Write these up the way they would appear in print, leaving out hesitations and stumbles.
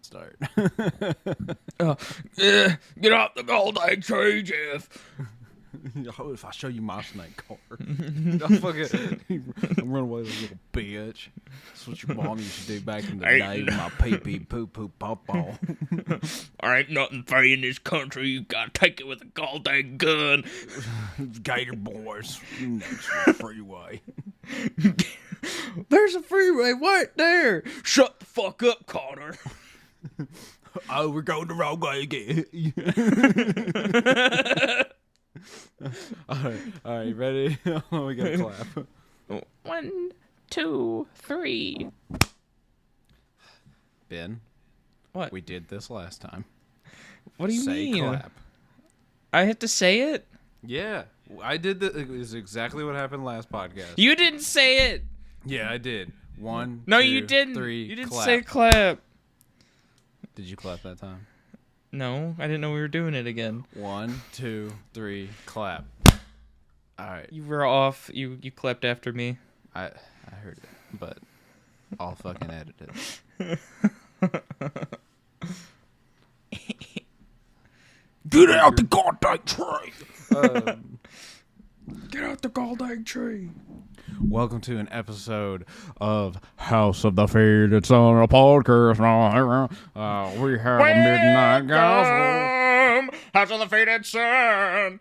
Start. Get off the gold egg tree, Jeff. If I show you my snake car, I'll fucking run away with a little bitch. That's what your mom used to do back in the day with my pee-pee, poo-poo, pop-ball. There ain't nothing free in this country. You gotta take it with a gold egg gun. Gator boys, next to the freeway. There's a freeway right there. Shut the fuck up, Connor. Oh, we're going the wrong way again. All right, ready? We gotta clap. 1, 2, 3. Ben, What? we did this last time. What do you Say mean? clap. I have to say it? Yeah, I did. It was exactly what happened last podcast. You didn't say it. Yeah, I did. 1, No, 2, you didn't. 3, You didn't clap. say clap. Did you clap that time? No, I didn't know we were doing it again. 1, 2, 3, clap. All right, You were off. You clapped after me. I heard it, but I'll fucking edit it. Get out the goddamn tree. Get out the goddamn tree. Welcome to an episode of House of the Feed. It's on a podcast. We have a midnight gospel. House of the Faded Sun.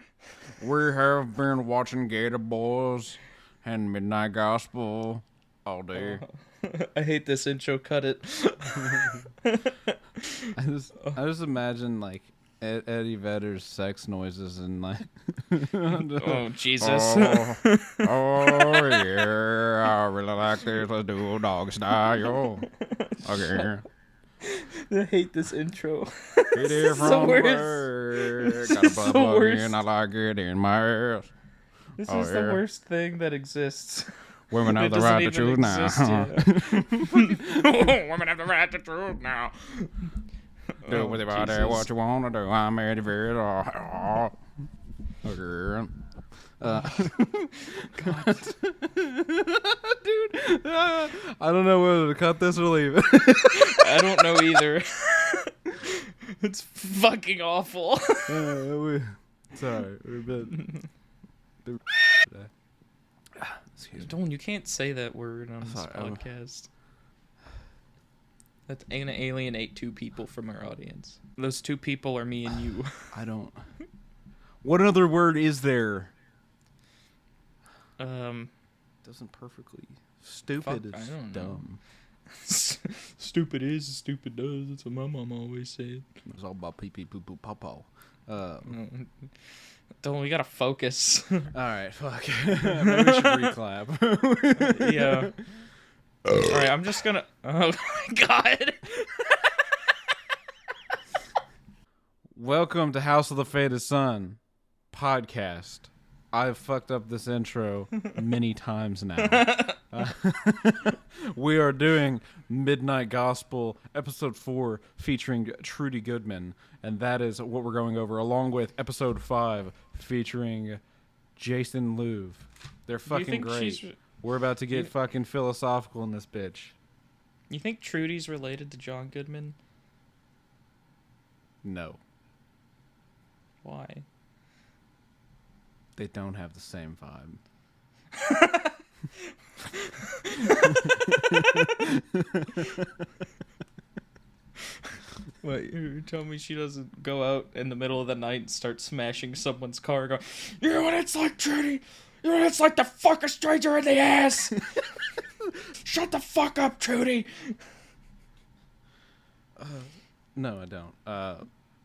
We have been watching Gator Boys and Midnight Gospel all day. I hate this intro. Cut it. I just imagine like Eddie Vedder's sex noises and like. Oh Jesus! Oh yeah, I really like this. Let's do a dog style. Okay. I hate this intro. Get here from work. Got a is the plug worst. in. I like it in my ass. This Oh, is the yeah. worst thing that exists. Women have It the doesn't right to even choose now. exist yet. Women have the right to choose now. Do with your body Jesus. what you want to do. I'm Eddie Vedder. Okay. God. Dude, I don't know whether to cut this or leave it. I don't know either. It's fucking awful. Sorry, we're a bit. Excuse me. Don't, you can't say that word on this Sorry, podcast. That's gonna alienate 2 people from our audience. Those 2 people are me and you. I don't. What other word is there? Doesn't perfectly. Stupid Fuck, is I don't know. dumb. Stupid is, stupid does. That's what my mom always said. It's all about pee pee poo poo pop pop. Don't, we gotta focus. All right, fuck. Maybe we should reclap. Yeah. Alright, I'm just gonna. Oh my god. Welcome to House of the Faded Sun podcast. I've fucked up this intro many times now. We are doing Midnight Gospel episode 4 featuring Trudy Goodman, and that is what we're going over, along with episode 5 featuring Jason Louv. They're fucking great. We're about to get fucking philosophical in this bitch. You think Trudy's related to John Goodman? No, Why? they don't have the same vibe. Wait, you tell me she doesn't go out in the middle of the night and start smashing someone's car and go, you know what it's like, Trudy? You know what it's like to fuck a stranger in the ass? Shut the fuck up, Trudy! No, I don't.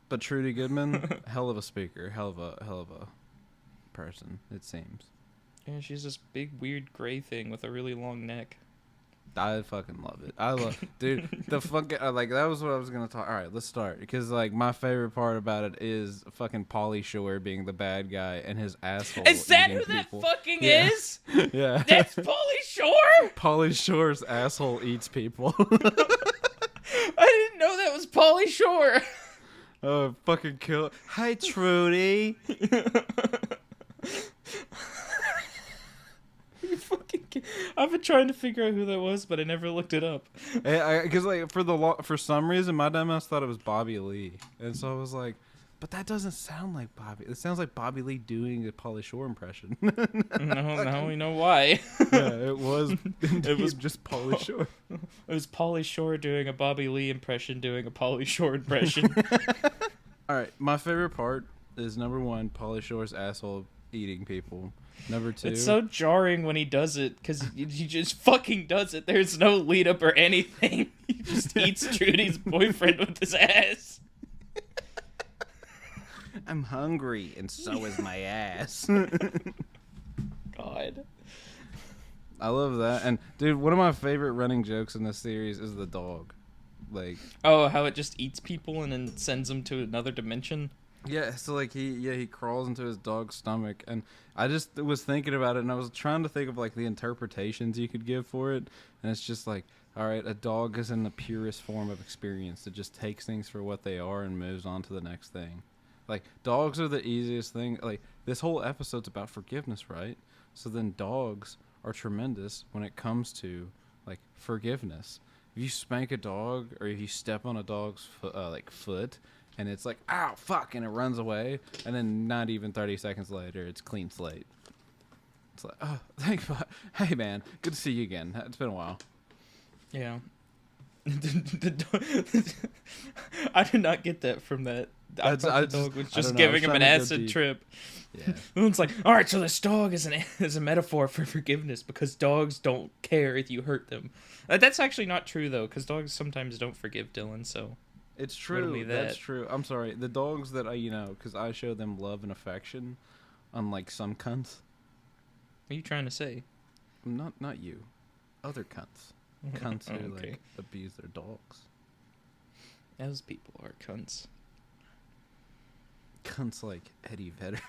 But Trudy Goodman, hell of a speaker, hell of a person, it seems. Yeah, she's this big, weird gray thing with a really long neck. I fucking love it. I love, dude. The fucking like that was what I was gonna talk. All right, let's start because like my favorite part about it is fucking Pauly Shore being the bad guy and his asshole. Is that who eating that people. fucking Yeah. is? Yeah. That's Pauly Shore? Pauly Shore's asshole eats people. I didn't know that was Pauly Shore. Oh, fucking kill! Hi, Trudy. Are you fucking I've been trying to figure out who that was, but I never looked it up. Because like for some reason my dumbass thought it was Bobby Lee, and so I was like, but that doesn't sound like Bobby. It sounds like Bobby Lee doing a Pauly Shore impression. Now we know why. Yeah, it was. It was just Pauly Shore. It was Pauly Shore doing a Bobby Lee impression, doing a Pauly Shore impression. All right, my favorite part is number 1, Pauly Shore's asshole eating people. Number 2, It's so jarring when he does it, because he just fucking does it. There's no lead up or anything. He just eats Trudy's boyfriend with his ass. I'm hungry, and so is my ass. God. I love that. And dude, one of my favorite running jokes in this series is the dog. Like, oh, how it just eats people and then sends them to another dimension. yeah, so like he crawls into his dog's stomach, and I just was thinking about it, and I was trying to think of like the interpretations you could give for it, and it's just like, all right, a dog is in the purest form of experience. It just takes things for what they are and moves on to the next thing. Like, dogs are the easiest thing. Like, this whole episode's about forgiveness, right? So then dogs are tremendous when it comes to like forgiveness. If you spank a dog, or if you step on a dog's foot, and it's like, ow, fuck, and it runs away, and then not even 30 seconds later, it's clean slate. It's like, oh, thanks, hey man, good to see you again. It's been a while. Yeah. I did not get that from that. I thought the dog was just giving him an acid trip. Yeah. It's like, all right, so this dog is a metaphor for forgiveness, because dogs don't care if you hurt them. That's actually not true, though, because dogs sometimes don't forgive Dylan, so... It's true. That's true. I'm sorry. The dogs that because I show them love and affection, unlike some cunts. What are you trying to say? Not you. Other cunts. Cunts who Okay. like abuse their dogs. Those people are cunts. Cunts like Eddie Vedder.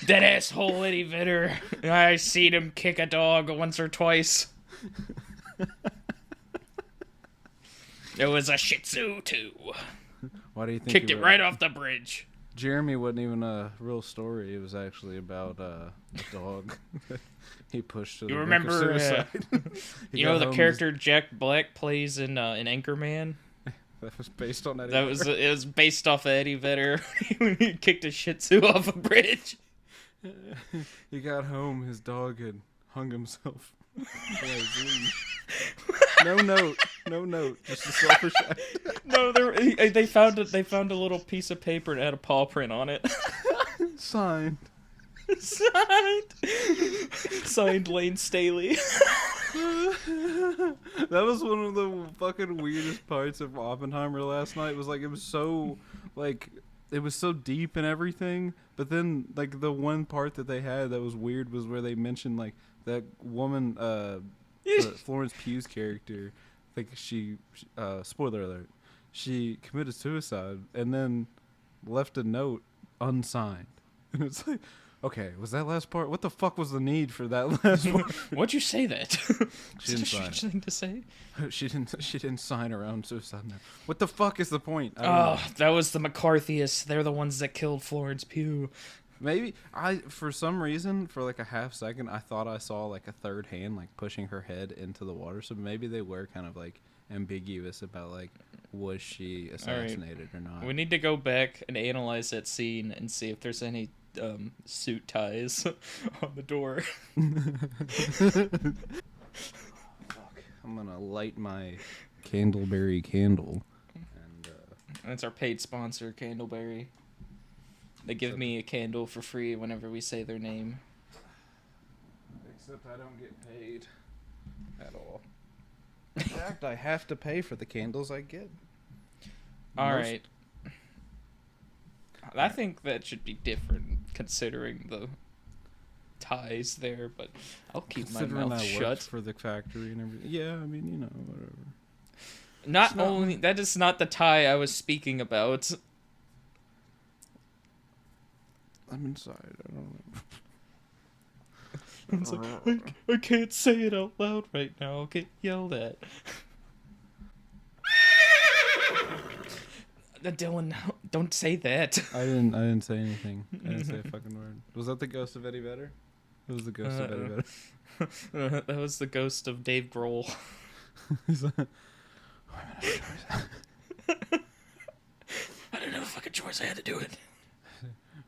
That asshole Eddie Vedder. I seen him kick a dog once or twice. It was a Shih Tzu too. Why do you think Kicked it right off the bridge? Jeremy wasn't even a real story. It was actually about a dog he pushed to the You brink of remember? suicide. You know the character Jack Black plays in Anchorman. That was based on Eddie. It was based off of Eddie Vedder when he kicked a Shih Tzu off a bridge. He got home. His dog had hung himself. No note. Just a selfish act. No, they found a little piece of paper and had a paw print on it. Signed Lane Staley. That was one of the fucking weirdest parts of Oppenheimer last night. Was like, it was so deep and everything, but then like the one part that they had that was weird was where they mentioned like that woman, Florence Pugh's character. I think she spoiler alert, she committed suicide and then left a note unsigned. And it's like, okay, was that last part? What the fuck was the need for that last part? What'd you say that? She didn't sign. Strange thing to say. She didn't sign her own suicide note. What the fuck is the point? That was the McCarthyists. They're the ones that killed Florence Pugh. Maybe for some reason, for like a half second, I thought I saw like a third hand like pushing her head into the water. So maybe they were kind of like ambiguous about like, was she assassinated or not? We need to go back and analyze that scene and see if there's any suit ties on the door. Fuck. I'm gonna light my Candleberry candle. And that's our paid sponsor, Candleberry. They give me a candle for free whenever we say their name. Except I don't get paid at all. In fact, I have to pay for the candles I get. All right. I think that should be different considering the ties there, but I'll keep my mouth shut. For the factory and everything. Yeah, I mean, whatever. That is not the tie I was speaking about. I'm inside. I don't know. It's like, I can't say it out loud right now. I'll get yelled at. Dylan, don't say that. I didn't say anything. I didn't say a fucking word. Was that the ghost of Eddie Vedder? It was the ghost of Eddie Vedder. That was the ghost of Dave Grohl. He's like, I didn't have a fucking choice. I had to do it.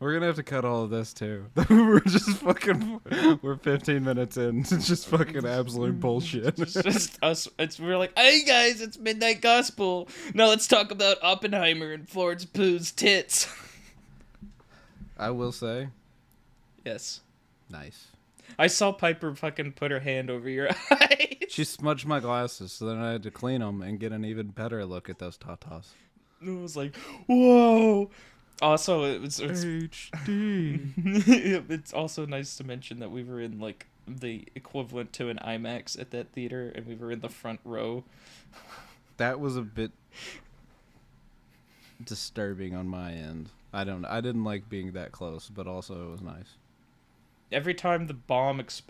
we're gonna have to cut all of this too. We're just fucking. We're 15 minutes in. It's just fucking absolute bullshit. It's just us. We're like, hey guys, it's Midnight Gospel. Now let's talk about Oppenheimer and Florence Pugh's tits. I will say, Yes. nice. I saw Piper fucking put her hand over your eyes. She smudged my glasses, so then I had to clean them and get an even better look at those tatas. It was like, whoa. Also, it's HD. it's also nice to mention that we were in like the equivalent to an IMAX at that theater, and we were in the front row. That was a bit disturbing on my end. I didn't like being that close, but also it was nice. Every time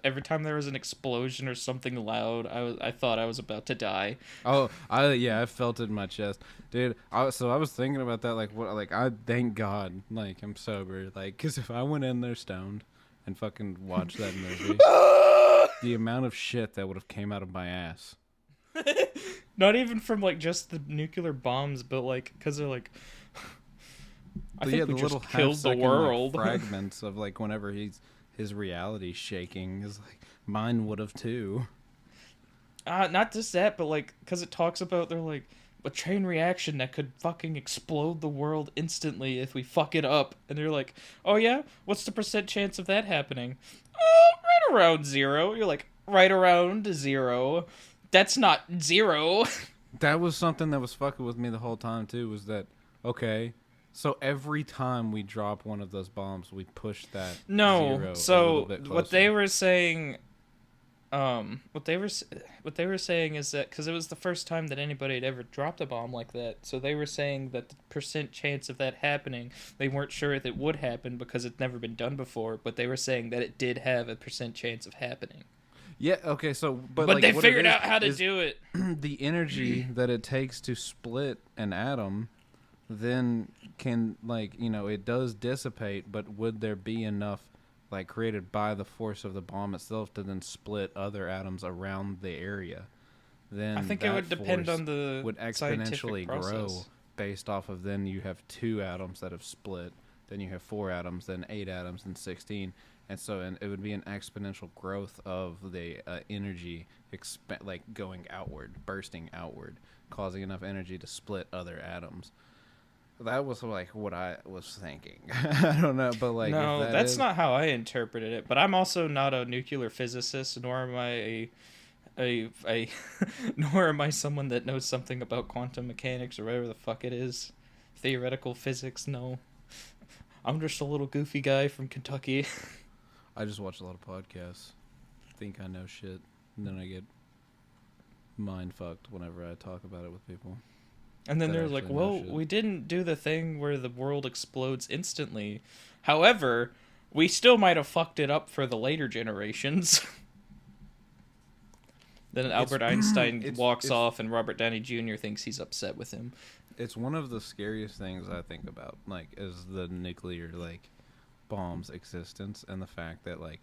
every time there was an explosion or something loud, I thought I was about to die. Oh, I felt it in my chest, dude. So I was thinking about that, I thank God, like I'm sober, like, cause if I went in there stoned and fucking watched that movie, the amount of shit that would have came out of my ass. Not even from like just the nuclear bombs, but like because they're like, I think we just killed the world. Like, fragments of like whenever his reality shaking is like mine would have too. Not just that, but like because it talks about they're like a chain reaction that could fucking explode the world instantly if we fuck it up, and they're like, oh yeah, what's the % chance of that happening? Oh, right around 0. You're like, right around 0. That's not 0. That was something that was fucking with me the whole time too. Was that okay? So every time we drop one of those bombs, we push that No. zero So a little bit closer. what they were saying, what they were saying is that because it was the first time that anybody had ever dropped a bomb like that, so they were saying that the % chance of that happening, they weren't sure if it would happen because it's never been done before, but they were saying that it did have a % chance of happening. Yeah. Okay. So, but But like, they what figured it is out how to do it. The energy that it takes to split an atom, then can it does dissipate. But would there be enough, like created by the force of the bomb itself, to then split other atoms around the area? Then I think it would depend on the would scientific exponentially grow process. based off of then you have 2 atoms that have split, then you have 4 atoms, then 8 atoms, then 16. And so it would be an exponential growth of the energy going outward, bursting outward, causing enough energy to split other atoms. That was like what I was thinking. I don't know, but like No, if that's not how I interpreted it. But I'm also not a nuclear physicist, nor am I nor am I someone that knows something about quantum mechanics or whatever the fuck it is. Theoretical physics, no. I'm just a little goofy guy from Kentucky. I just watch a lot of podcasts. Think I know shit, and then I get mind fucked whenever I talk about it with people. And then That they're like, actually well, know shit. we didn't do the thing where the world explodes instantly. However, we still might have fucked it up for the later generations. Then Albert Einstein walks off and Robert Downey Jr. thinks he's upset with him. It's one of the scariest things I think about, like, is the nuclear, like, bomb's existence and the fact that, like,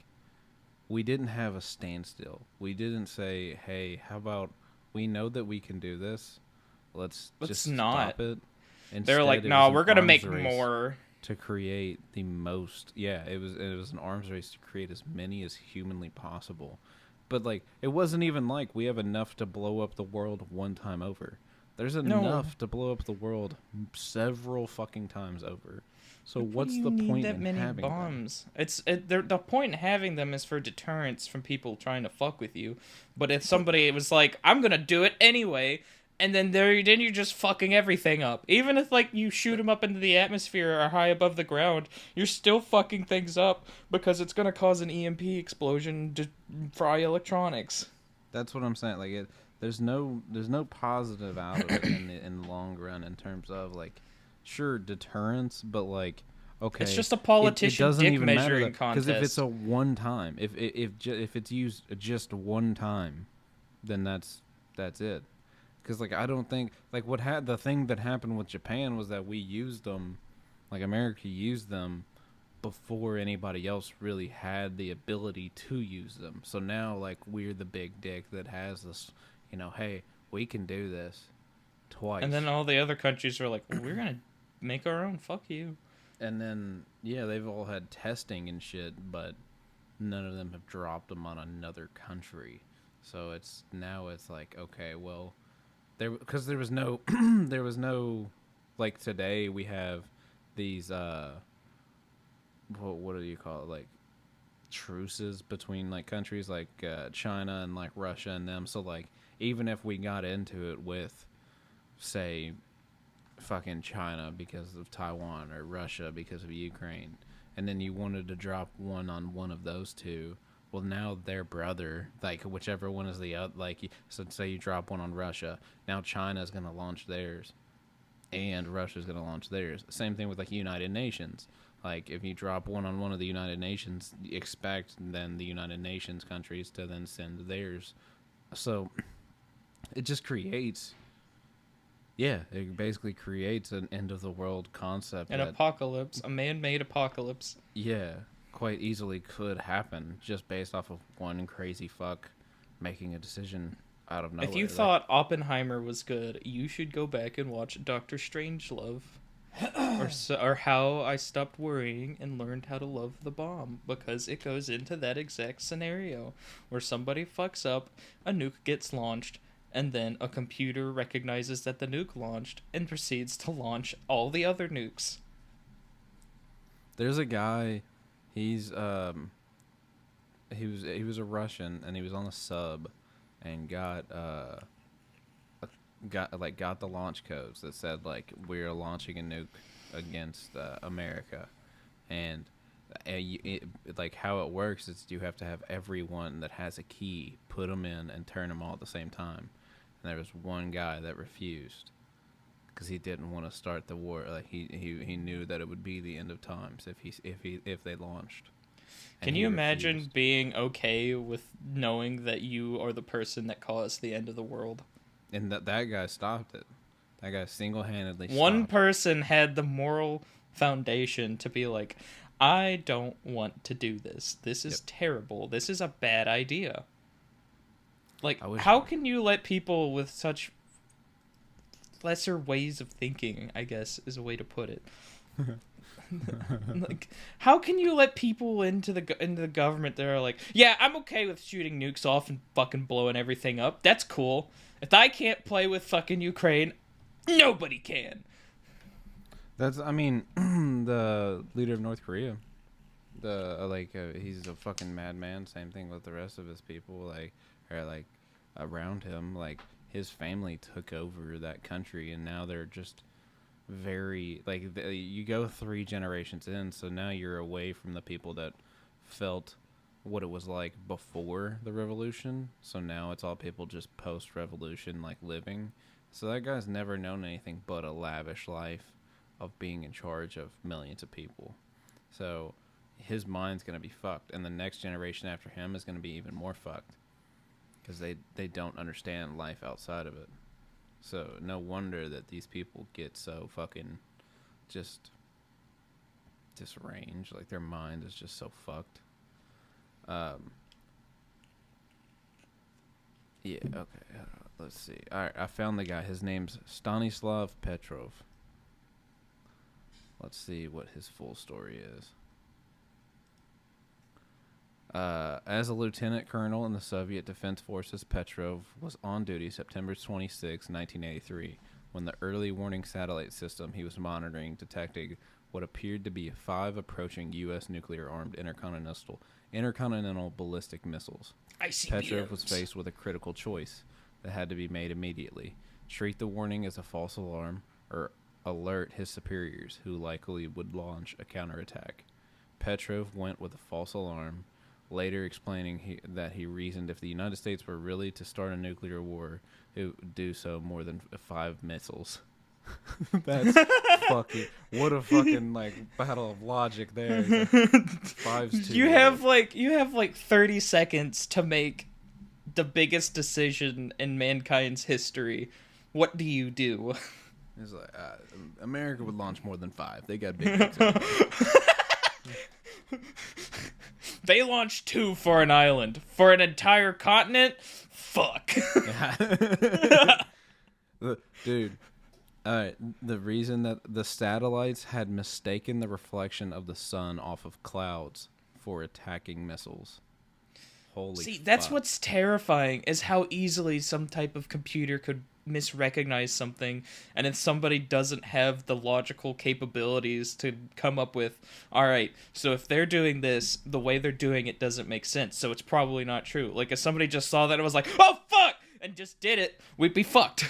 we didn't have a standstill. We didn't say, hey, how about we know that we can do this? Let's just not. stop it. They're like, no, we're going to make more. To create the most. Yeah, it was an arms race to create as many as humanly possible. But, like, it wasn't even like we have enough to blow up the world one time over. There's enough to blow up the world several fucking times over. So what's the point in having bombs? The point in having them is for deterrence from people trying to fuck with you. But if somebody was like, I'm gonna do it anyway, and then you're just fucking everything up. Even if like you shoot them up into the atmosphere or high above the ground, you're still fucking things up because it's gonna cause an EMP explosion to fry electronics. That's what I'm saying. Like there's no positive out of it in the long run in terms of like, sure, deterrence, but like, okay, it's just a politician doesn't dick even measuring matter contest. because if it's a one time, if it's used just one time, then that's it. Because like I don't think like the thing that happened with Japan was that we used them, like America used them before anybody else really had the ability to use them. So now, like, we're the big dick that has this, hey, we can do this twice. And then all the other countries are like, well, we're going to make our own. Fuck you. And then, yeah, they've all had testing and shit, but none of them have dropped them on another country. So it's like, okay, well, because there was no, like, today we have these, what do you call it, like, truces between, like, countries like China and, like, Russia and them. So, like, even if we got into it with, say, fucking China because of Taiwan or Russia because of Ukraine, and then you wanted to drop one on one of those two, well, now their brother, like, whichever one is the other, like, so say you drop one on Russia, now China's going to launch theirs and Russia's going to launch theirs. Same thing with, like, United Nations. Like, if you drop one on one of the United Nations, expect then the United Nations countries to then send theirs. So it just creates, it basically creates an end of the world concept. An apocalypse, a man-made apocalypse. Yeah, quite easily could happen just based off of one crazy fuck making a decision out of nowhere. If you thought Oppenheimer was good, you should go back and watch Doctor Strangelove. or How I Stopped Worrying and Learned How to Love the Bomb, because it goes into that exact scenario where somebody fucks up, a nuke gets launched, and then a computer recognizes that the nuke launched and proceeds to launch all the other nukes. There's a guy, he was a Russian, and he was on a sub and got the launch codes that said, like, we're launching a nuke against America, and like, how it works is you have to have everyone that has a key put them in and turn them all at the same time. And there was one guy that refused because he didn't want to start the war. Like, he knew that it would be the end of times if they launched. Can you imagine being okay with knowing that you are the person that caused the end of the world? And that guy stopped it. That guy single-handedly stopped. One person had the moral foundation to be like, I don't want to do this. This is terrible. This is a bad idea. Like, how can you let people with such lesser ways of thinking, I guess, is a way to put it. Like, how can you let people into the government that are like, yeah, I'm okay with shooting nukes off and fucking blowing everything up. That's cool. If I can't play with fucking Ukraine, nobody can. I mean, the leader of North Korea, he's a fucking madman. Same thing with the rest of his people, around him. Like, his family took over that country, and now they're just very, you go 3 generations in, so now you're away from the people that felt what it was like before the revolution. So now it's all people just post-revolution, like, living. So that guy's never known anything but a lavish life of being in charge of millions of people. So his mind's going to be fucked, and the next generation after him is going to be even more fucked because they don't understand life outside of it. So no wonder that these people get so fucking just disarranged. Like, their mind is just so fucked. Yeah, okay. Let's see. All right, I found the guy. His name's Stanislav Petrov. Let's see what his full story is. As a lieutenant colonel in the Soviet Defense Forces, Petrov was on duty September 26, 1983, when the early warning satellite system he was monitoring detected what appeared to be 5 approaching U.S. nuclear-armed intercontinental ballistic missiles. Petrov was faced with a critical choice that had to be made immediately: treat the warning as a false alarm, or alert his superiors, who likely would launch a counterattack. Petrov went with a false alarm, later explaining that he reasoned if the United States were really to start a nuclear war, it would do so more than 5 missiles. That's fucking, what a fucking, battle of logic there. 5's too You have 30 seconds to make the biggest decision in mankind's history. What do you do? It's like, America would launch more than 5. They got big guns. They launched 2 for an island. For an entire continent? Fuck. Dude, the reason that the satellites had mistaken the reflection of the sun off of clouds for attacking missiles. Holy See, that's fuck. what's terrifying, is how easily some type of computer could misrecognize something, and if somebody doesn't have the logical capabilities to come up with, alright, so if they're doing this, the way they're doing it doesn't make sense, so it's probably not true. Like, if somebody just saw that and was like, oh, fuck! And just did it, we'd be fucked.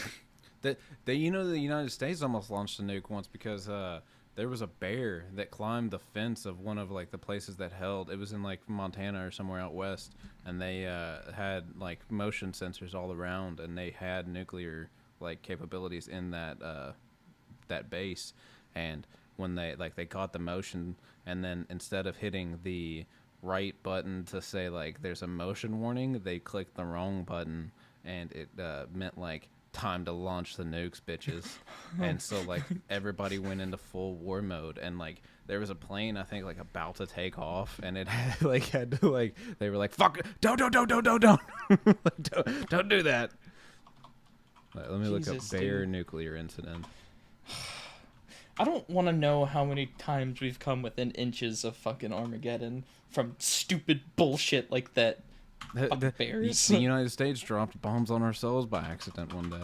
The United States almost launched a nuke once because there was a bear that climbed the fence of one of like the places that held. It was in like Montana or somewhere out west, and they had like motion sensors all around, and they had nuclear like capabilities in that base. And when they caught the motion, and then instead of hitting the right button to say like there's a motion warning, they clicked the wrong button, and it meant like time to launch the nukes, bitches. And so like everybody went into full war mode, and like there was a plane I think like about to take off, and it had to like they were like, fuck, don't like, don't do that. Let me look up bear nuclear incident. I don't want to know how many times we've come within inches of fucking Armageddon from stupid bullshit like that. Bears. The United States dropped bombs on ourselves by accident one day.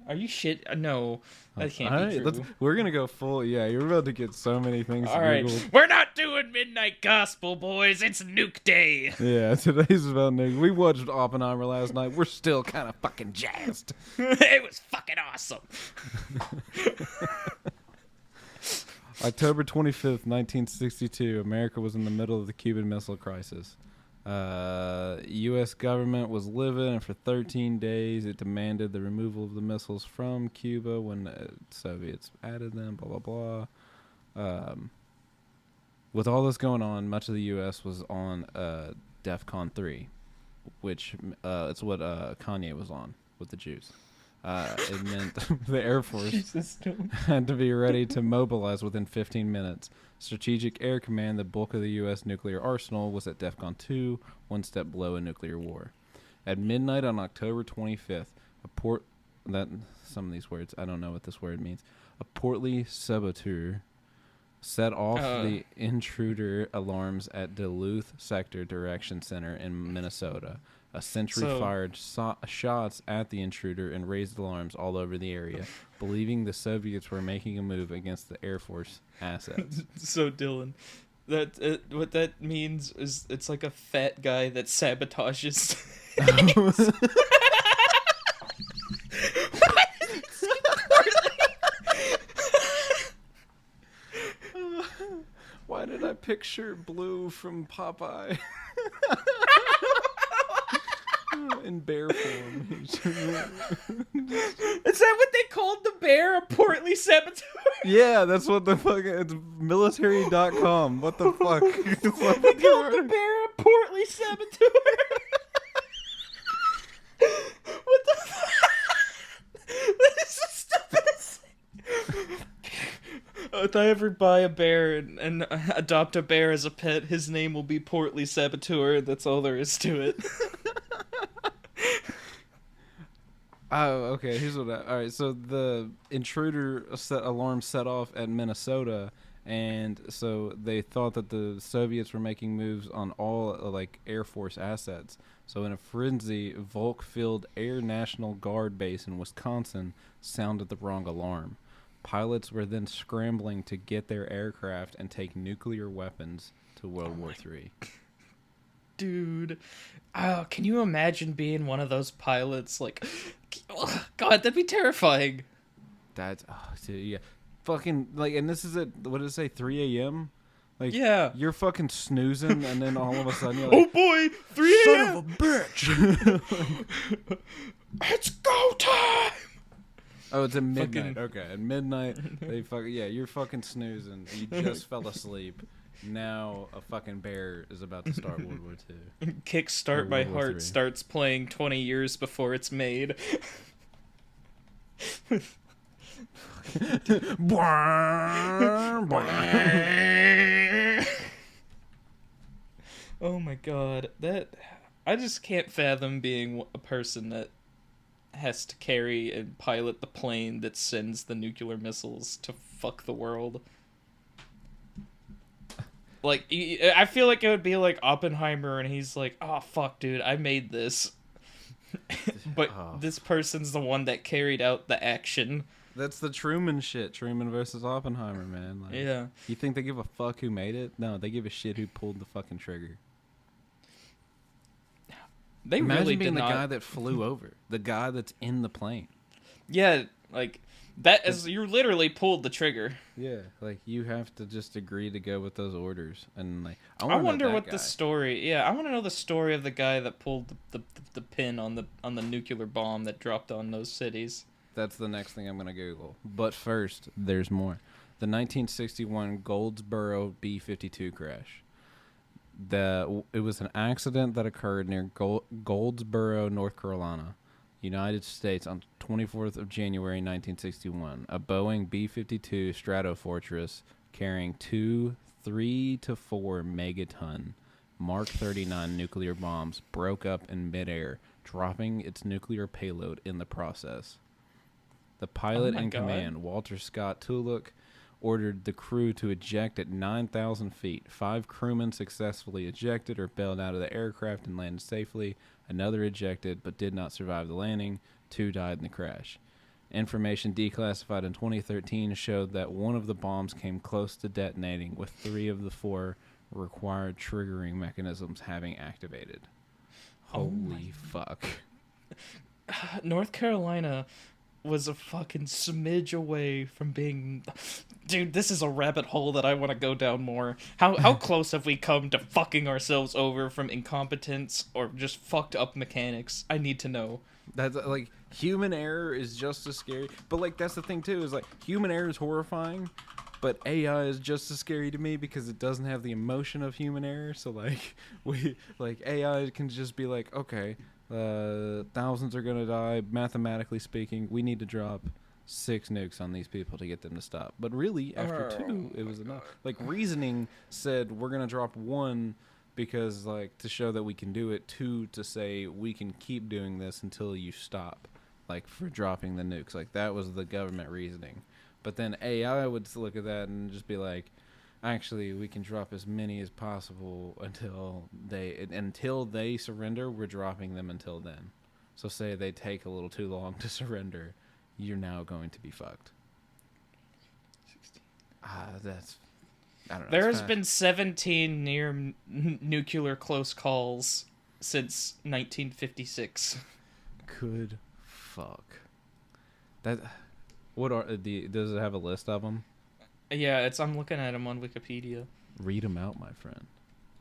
Are you shit? No, that can't be true. We're gonna go full. Yeah, you're about to get so many things. All right, we're not doing midnight gospel, boys. It's nuke day. Yeah, today's about nuke. We watched Oppenheimer last night. We're still kind of fucking jazzed. It was fucking awesome. October 25th, 1962. America was in the middle of the Cuban Missile Crisis. U.S. government was livid, and for 13 days it demanded the removal of the missiles from Cuba when the Soviets added them, blah, blah, blah. With all this going on, much of the U.S. was on DEFCON 3, which it's what Kanye was on with the Jews. It meant the Air Force had to be ready to mobilize within 15 minutes. Strategic Air Command, the bulk of the U.S. nuclear arsenal, was at DEFCON 2, one step below a nuclear war. At midnight on October 25th, some of these words, I don't know what this word means. A portly saboteur set off the intruder alarms at Duluth Sector Direction Center in Minnesota. A sentry fired shots at the intruder and raised alarms all over the area, believing the Soviets were making a move against the Air Force assets. So, Dylan, what that means is it's like a fat guy that sabotages things. Why did I picture Blue from Popeye? In bear form. Is that what they called the bear? A portly saboteur? Yeah, that's what the fuck. It's military.com. What the fuck? They called the bear a portly saboteur. What the fuck? That is the stupidest thing. If I ever buy a bear and adopt a bear as a pet, his name will be Portly Saboteur. That's all there is to it. Oh, okay. Here's what. All right. So the intruder alarm set off at Minnesota, and so they thought that the Soviets were making moves on all like Air Force assets. So in a frenzy, Volk Field Air National Guard Base in Wisconsin sounded the wrong alarm. Pilots were then scrambling to get their aircraft and take nuclear weapons to World War III. Dude, can you imagine being one of those pilots? Like, oh, God, that'd be terrifying. That's dude, yeah, fucking like, and this is at what did it say, 3 a.m. Like, yeah, you're fucking snoozing, and then all of a sudden you're like, oh boy, 3 a.m. Son of a bitch! It's go time. Oh, it's at midnight. Okay, at midnight they you're fucking snoozing. You just fell asleep. Now a fucking bear is about to start World War II. Kickstart My Heart starts playing 20 years before it's made. Oh my god, that I just can't fathom being a person that has to carry and pilot the plane that sends the nuclear missiles to fuck the world. Like, I feel like it would be like Oppenheimer, and he's like, "Oh fuck, dude, I made this," but this person's the one that carried out the action. That's the Truman shit. Truman versus Oppenheimer, man. Like, Yeah. You think they give a fuck who made it? No, they give a shit who pulled the fucking trigger. They Imagine really being did the not. guy that flew over, the guy that's in the plane. Yeah, like that is you literally pulled the trigger. Yeah, like you have to just agree to go with those orders, and like I wonder what guy. the story. Yeah, I want to know the story of the guy that pulled the pin on the nuclear bomb that dropped on those cities. That's the next thing I'm gonna Google. But first, there's more. The 1961 Goldsboro B-52 crash. It was an accident that occurred near Goldsboro, North Carolina, United States, on 24th of January 1961. A Boeing B-52 Stratofortress carrying 3 to 4 megaton Mark 39 nuclear bombs broke up in midair, dropping its nuclear payload in the process. The pilot in command, Walter Scott Tulloch, ordered the crew to eject at 9,000 feet. 5 crewmen successfully ejected or bailed out of the aircraft and landed safely. Another ejected but did not survive the landing. 2 died in the crash. Information declassified in 2013 showed that one of the bombs came close to detonating, with 3 of the 4 required triggering mechanisms having activated. Holy fuck. North Carolina was a fucking smidge away from being... Dude, this is a rabbit hole that I want to go down more. How close have we come to fucking ourselves over from incompetence or just fucked up mechanics? I need to know. That's like, human error is just as scary. But like, that's the thing too, is like, human error is horrifying, but AI is just as scary to me because it doesn't have the emotion of human error. So like, AI can just be like, okay, thousands are gonna die, mathematically speaking, we need to drop 6 nukes on these people to get them to stop. But really, after 2, it was enough. Like, reasoning said we're gonna drop 1 because, like, to show that we can do it, 2 to say we can keep doing this until you stop, like, for dropping the nukes. Like, that was the government reasoning. But then AI would look at that and just be like, actually, we can drop as many as possible until they surrender. We're dropping them until then. So say they take a little too long to surrender, you're now going to be fucked. 16. That's... I don't know. There has been 17 near nuclear close calls since 1956. Good fuck. That... What are... Does it have a list of them? Yeah, I'm looking at them on Wikipedia. Read them out, my friend.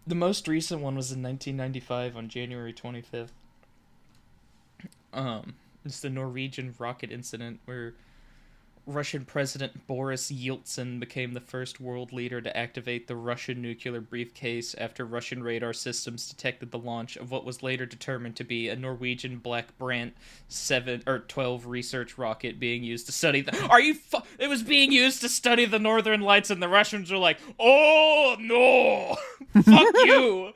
The most recent one was in 1995 on January 25th. It's the Norwegian rocket incident where Russian President Boris Yeltsin became the first world leader to activate the Russian nuclear briefcase after Russian radar systems detected the launch of what was later determined to be a Norwegian Black Brant 7 or 12 research rocket being used to study it was being used to study the northern lights, and the Russians were like, "Oh no. Fuck you."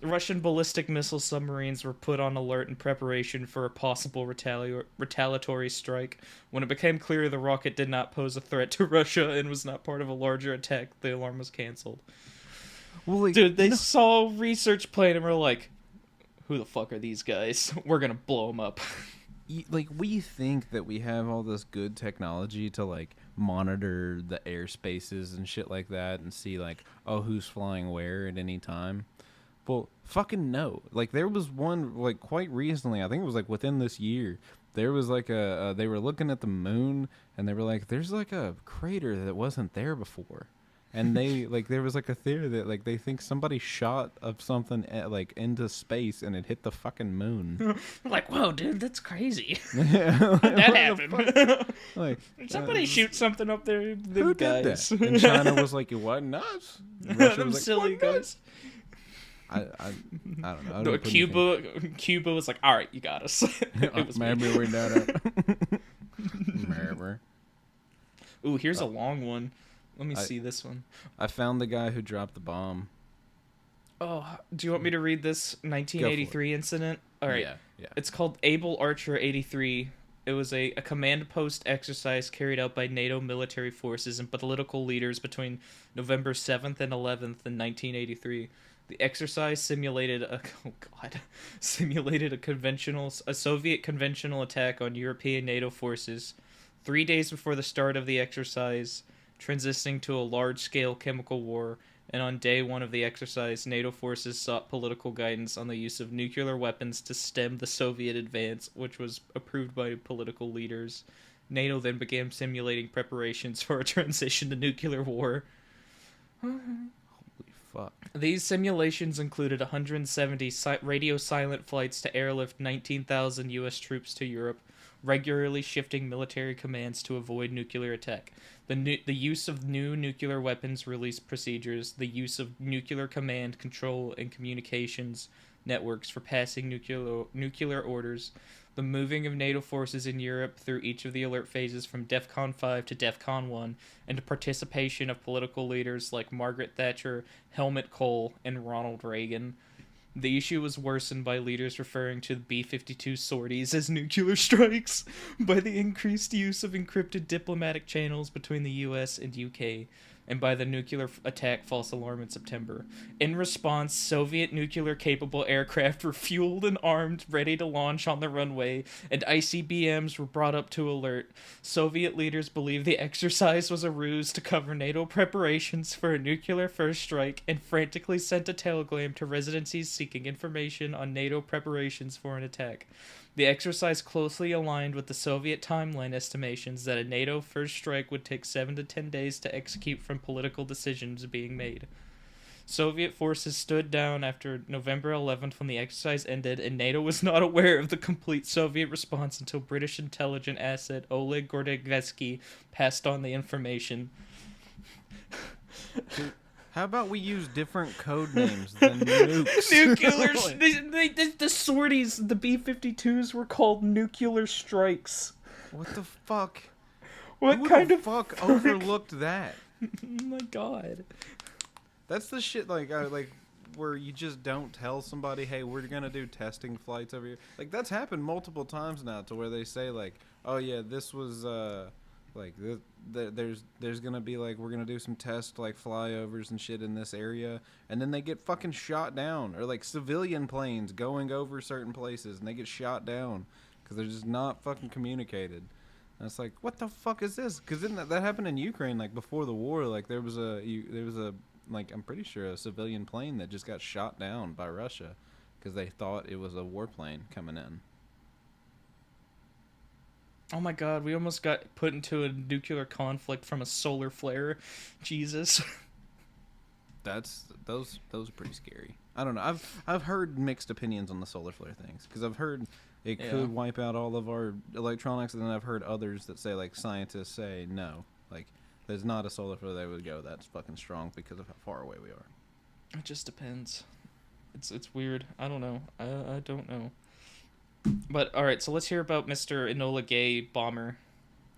Russian ballistic missile submarines were put on alert in preparation for a possible retaliatory strike. When it became clear the rocket did not pose a threat to Russia and was not part of a larger attack, the alarm was canceled. Well, like, dude, they saw research plane and were like, who the fuck are these guys? We're gonna blow them up. Like, we think that we have all this good technology to, like, monitor the airspaces and shit like that and see, like, oh, who's flying where at any time. Well, fucking no. Like, there was one, like, quite recently, I think it was, like, within this year, there was, like, they were looking at the moon, and they were like, there's, like, a crater that wasn't there before. And they, like, there was, like, a theory that, like, they think somebody shot of something, like, into space, and it hit the fucking moon. Like, whoa, dude, that's crazy. Yeah, How'd that happen? Like, did somebody shoot something up there? Who did that? And China was like, it wasn't us. Russia Them was like, silly guys. I don't know. No, Cuba was like, all right, you got us. It was me. Maybe we're not. Maybe. Ooh, here's a long one. Let me see this one. I found the guy who dropped the bomb. Oh, do you want me to read this 1983 incident? All right. Yeah. It's called Able Archer 83. It was a command post exercise carried out by NATO military forces and political leaders between November 7th and 11th in 1983. The exercise simulated simulated a Soviet conventional attack on European NATO forces 3 days before the start of the exercise, transitioning to a large-scale chemical war. And on day one of the exercise, NATO forces sought political guidance on the use of nuclear weapons to stem the Soviet advance, which was approved by political leaders. NATO then began simulating preparations for a transition to nuclear war. Holy fuck. These simulations included 170 radio silent flights to airlift 19,000 U.S. troops to Europe, regularly shifting military commands to avoid nuclear attack. The use of new nuclear weapons release procedures, the use of nuclear command, control, and communications networks for passing nuclear orders, the moving of NATO forces in Europe through each of the alert phases from DEFCON 5 to DEFCON 1, and the participation of political leaders like Margaret Thatcher, Helmut Kohl, and Ronald Reagan. The issue was worsened by leaders referring to the B-52 sorties as nuclear strikes, by the increased use of encrypted diplomatic channels between the US and UK, and by the nuclear attack false alarm in September. In response, Soviet nuclear-capable aircraft were fueled and armed, ready to launch on the runway, and ICBMs were brought up to alert. Soviet leaders believed the exercise was a ruse to cover NATO preparations for a nuclear first strike, and frantically sent a telegram to residencies seeking information on NATO preparations for an attack. The exercise closely aligned with the Soviet timeline estimations that a NATO first strike would take 7 to 10 days to execute from political decisions being made. Soviet forces stood down after November 11th when the exercise ended, and NATO was not aware of the complete Soviet response until British intelligence asset Oleg Gordievsky passed on the information. How about we use different code names than nukes? The sorties, the B-52s were called nuclear strikes. What the fuck? Who the fuck overlooked that? Oh my god. That's the shit like where you just don't tell somebody, hey, we're gonna do testing flights over here. Like that's happened multiple times now to where they say like, oh yeah, this was like there's gonna be like we're gonna do some test like flyovers and shit in this area, and then they get fucking shot down, or like civilian planes going over certain places and they get shot down because they're just not fucking communicated. And it's like, what the fuck is this? Because didn't that happened in Ukraine like before the war? Like there was a like I'm pretty sure a civilian plane that just got shot down by Russia because they thought it was a warplane coming in. Oh my god, we almost got put into a nuclear conflict from a solar flare. Jesus. Those are pretty scary. I don't know. I've heard mixed opinions on the solar flare things because I've heard it could wipe out all of our electronics, and then I've heard others that say like scientists say no, like there's not a solar flare that would go that's fucking strong because of how far away we are. It just depends. It's weird. I don't know. I don't know. But all right, so let's hear about Mr. Enola Gay bomber.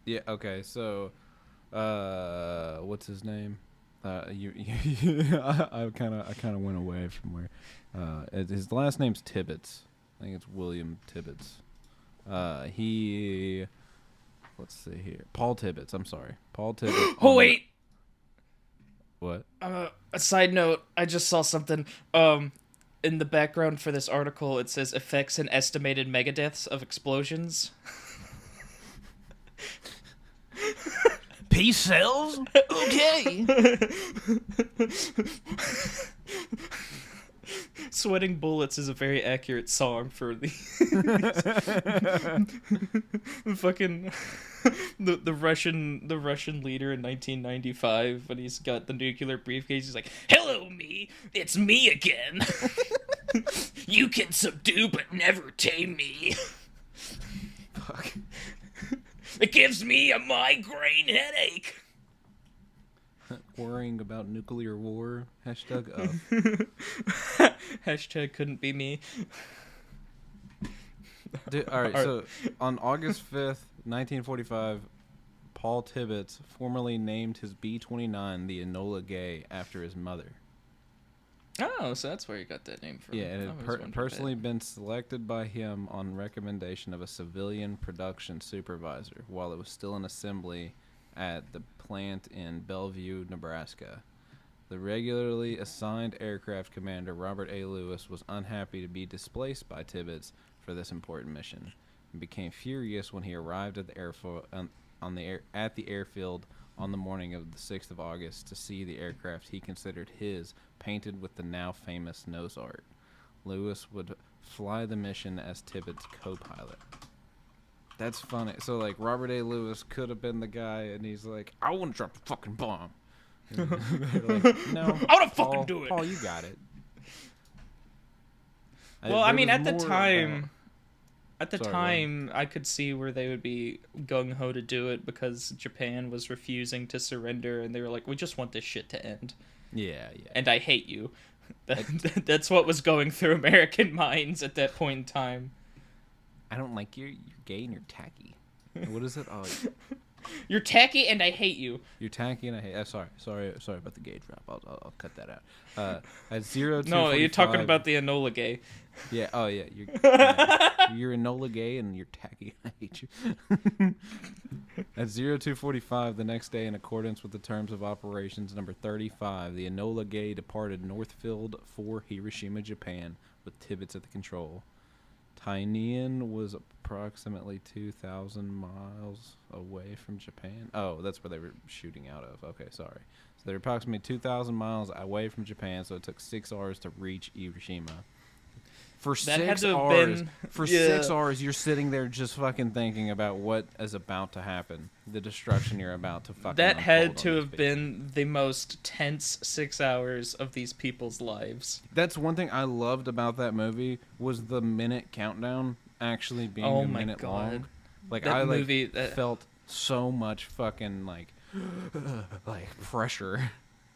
Yeah. Okay. So, what's his name? I kind of went away from where. His last name's Tibbets. I think it's William Tibbets. Let's see here. Paul Tibbets. I'm sorry, Paul Tibbets. Oh wait. What? A side note. I just saw something. In the background for this article, it says effects and estimated megadeaths of explosions. Peace cells? Okay. Sweating Bullets is a very accurate song for the fucking the Russian leader in 1995 when he's got the nuclear briefcase. He's like, "Hello, me. It's me again. You can subdue but never tame me. Fuck. It gives me a migraine headache." Worrying about nuclear war. Hashtag up. Hashtag couldn't be me. Dude, all right, so on August 5th, 1945, Paul Tibbets formally named his B-29 the Enola Gay after his mother. Oh, so that's where you got that name from. Yeah, it I had always wondered personally been selected by him on recommendation of a civilian production supervisor while it was still in assembly at the plant in Bellevue, Nebraska. The regularly assigned aircraft commander Robert A. Lewis was unhappy to be displaced by Tibbets for this important mission and became furious when he arrived at the at the airfield on the morning of the 6th of August to see the aircraft he considered his painted with the now famous nose art. Lewis would fly the mission as Tibbets' co-pilot. That's funny. So, like, Robert A. Lewis could have been the guy, and he's like, I want to drop the fucking bomb. And they're like, no, I want to fucking do it. Paul, you got it. Well, I mean, at the time, time, I could see where they would be gung ho to do it because Japan was refusing to surrender, and they were like, "We just want this shit to end." Yeah. And I hate you. That's what was going through American minds at that point in time. I don't like you. You're gay and you're tacky. What is it? Oh, you're tacky and I hate you. You're tacky and I hate. Sorry about the gay drop. I'll cut that out. At 0 to No, 45, you're talking about the Enola Gay. Yeah. Oh yeah. You're Enola Gay and you're tacky. I hate you. At 02:45 the next day, in accordance with the terms of operations number 35, the Enola Gay departed Northfield for Hiroshima, Japan, with Tibbets at the control. Tainan was approximately 2,000 miles away from Japan. Oh, that's where they were shooting out of. Okay, sorry. So they're approximately 2,000 miles away from Japan, so it took 6 hours to reach Hiroshima. For that 6 had to have hours, been, for yeah. 6 hours, you're sitting there just fucking thinking about what is about to happen, the destruction you're about to fucking. That had to unfold on have these been the most tense 6 hours of these people's lives. That's one thing I loved about that movie was the minute countdown actually being Oh a my minute God. long. Like That I like movie, felt so much fucking like pressure.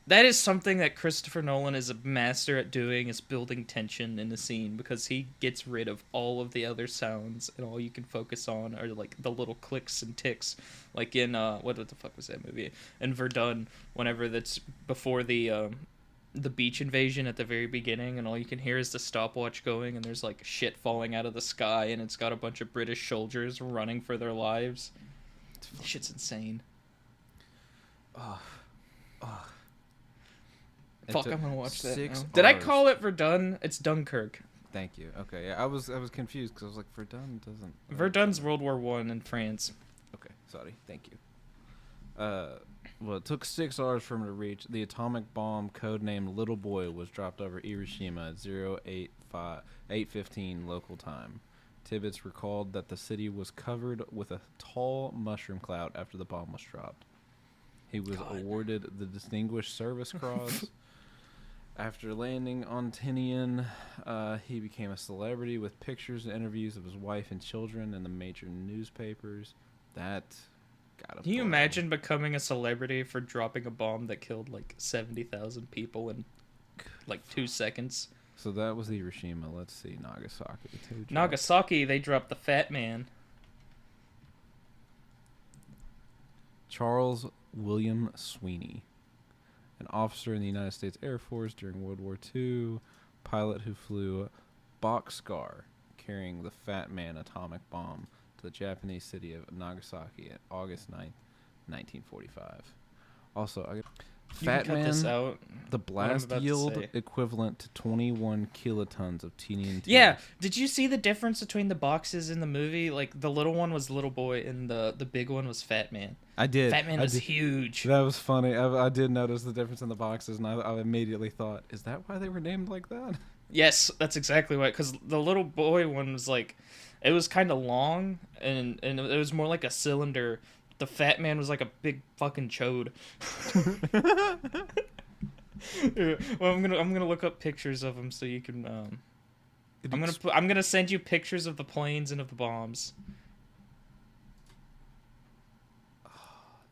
That is something that Christopher Nolan is a master at doing, is building tension in the scene, because he gets rid of all of the other sounds and all you can focus on are like the little clicks and ticks, like in what the fuck was that movie? In Verdun, whenever that's before the beach invasion at the very beginning, and all you can hear is the stopwatch going, and there's like shit falling out of the sky, and it's got a bunch of British soldiers running for their lives. This shit's insane. Fuck, I'm gonna watch that now. Did I call it Verdun? It's Dunkirk. Thank you. Okay, yeah, I was confused because I was like, Verdun doesn't. Verdun's World War I in France. Okay, sorry. Thank you. Well, it took 6 hours for him to reach. The atomic bomb, codenamed Little Boy, was dropped over Hiroshima at 8:15 local time. Tibbets recalled that the city was covered with a tall mushroom cloud after the bomb was dropped. He was awarded the Distinguished Service Cross. After landing on Tinian, he became a celebrity with pictures and interviews of his wife and children in the major newspapers. That got him. Can you imagine becoming a celebrity for dropping a bomb that killed like 70,000 people in like 2 seconds? So that was Hiroshima. Let's see, Nagasaki. Nagasaki, they dropped the Fat Man. Charles William Sweeney, an officer in the United States Air Force during World War II, pilot who flew Boxcar carrying the Fat Man atomic bomb to the Japanese city of Nagasaki at August 9th, 1945. Also, Fat Man, this out, the blast yield equivalent to 21 kilotons of TNT. Yeah, did you see the difference between the boxes in the movie? Like, the little one was Little Boy, and the big one was Fat Man. I did. Fat Man was huge. That was funny. I did notice the difference in the boxes, and I immediately thought, is that why they were named like that? Yes, that's exactly why. Because the Little Boy one was like, it was kind of long, and it was more like a cylinder. The Fat Man was like a big fucking chode. Well, I'm gonna look up pictures of him so you can. I'm gonna send you pictures of the planes and of the bombs.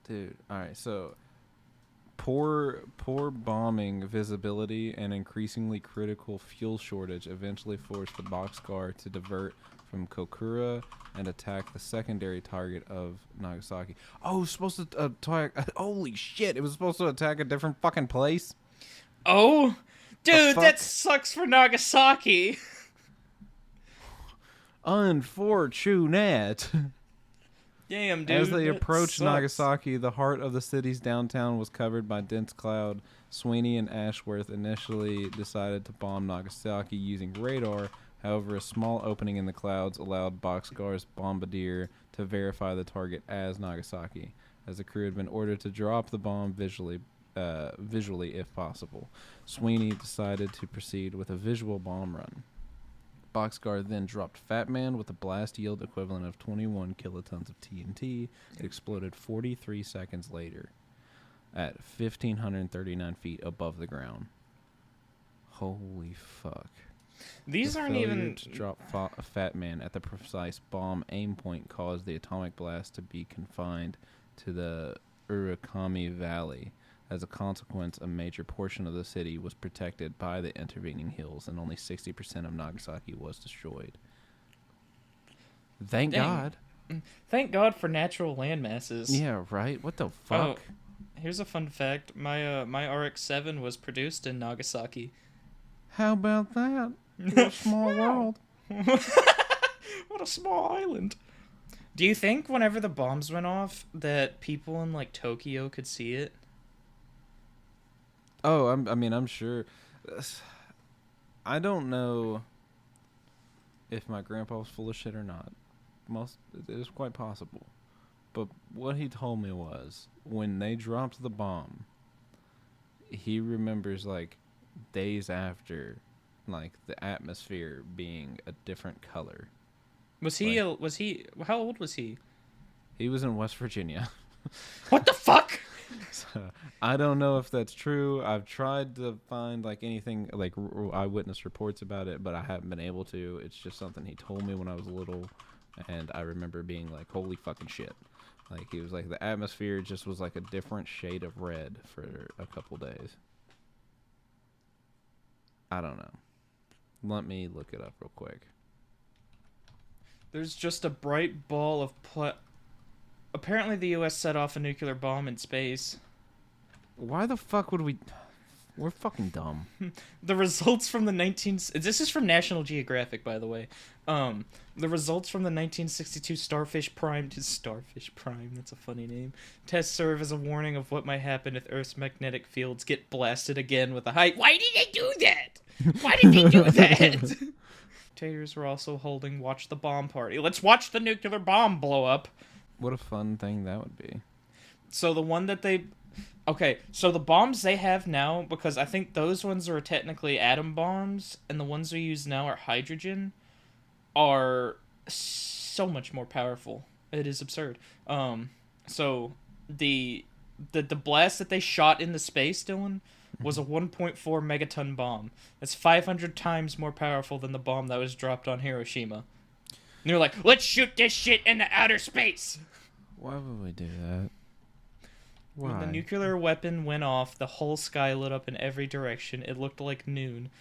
Dude, all right. So, poor bombing visibility and increasingly critical fuel shortage eventually forced the boxcar to divert from Kokura and attack the secondary target of Nagasaki. Oh, it was supposed to attack. Holy shit! It was supposed to attack a different fucking place. Oh, Dude, fuck? that sucks for Nagasaki. Unfortunate. Damn, dude. As they that approached sucks. Nagasaki, the heart of the city's downtown was covered by dense cloud. Sweeney and Ashworth initially decided to bomb Nagasaki using radar. However, a small opening in the clouds allowed Boxcar's bombardier to verify the target as Nagasaki, as the crew had been ordered to drop the bomb visually if possible. Sweeney decided to proceed with a visual bomb run. Boxcar then dropped Fat Man with a blast yield equivalent of 21 kilotons of TNT. It exploded 43 seconds later at 1,539 feet above the ground. Holy fuck. These The aren't failure even... to drop Fat Man at the precise bomb aim point caused the atomic blast to be confined to the Urakami Valley. As a consequence, a major portion of the city was protected by the intervening hills, and only 60% of Nagasaki was destroyed. Thank God. Thank God for natural landmasses. Yeah, right? What the fuck? Oh, here's a fun fact. My RX-7 was produced in Nagasaki. How about that? What a small world. What a small island. Do you think whenever the bombs went off that people in like Tokyo could see it? Oh, I'm sure. I don't know if my grandpa was full of shit or not. It is quite possible. But what he told me was when they dropped the bomb, he remembers like days after, like the atmosphere being a different color. Was he how old was he? He was in West Virginia. What the fuck? So, I don't know if that's true. I've tried to find like anything like eyewitness reports about it, but I haven't been able to. It's just something he told me when I was little, and I remember being like, holy fucking shit. Like he was like the atmosphere just was like a different shade of red for a couple days. I don't know. Let me look it up real quick. There's just a bright ball of Apparently the US set off a nuclear bomb in space. Why the fuck would we... We're fucking dumb. The results from the This is from National Geographic, by the way. The results from the 1962 Starfish Prime... Starfish Prime, that's a funny name. Tests serve as a warning of what might happen if Earth's magnetic fields get blasted again with a high... Why did they do that? Why did they do that? Taters were also holding Watch the Bomb Party. Let's watch the nuclear bomb blow up. What a fun thing that would be. So the one that they... Okay, so the bombs they have now, because I think those ones are technically atom bombs, and the ones we use now are hydrogen, are so much more powerful. It is absurd. So the blast that they shot into space, Dylan, was a 1.4 megaton bomb. That's 500 times more powerful than the bomb that was dropped on Hiroshima. And they're like, let's shoot this shit into outer space! Why would we do that? Why? When the nuclear weapon went off, the whole sky lit up in every direction. It looked like noon.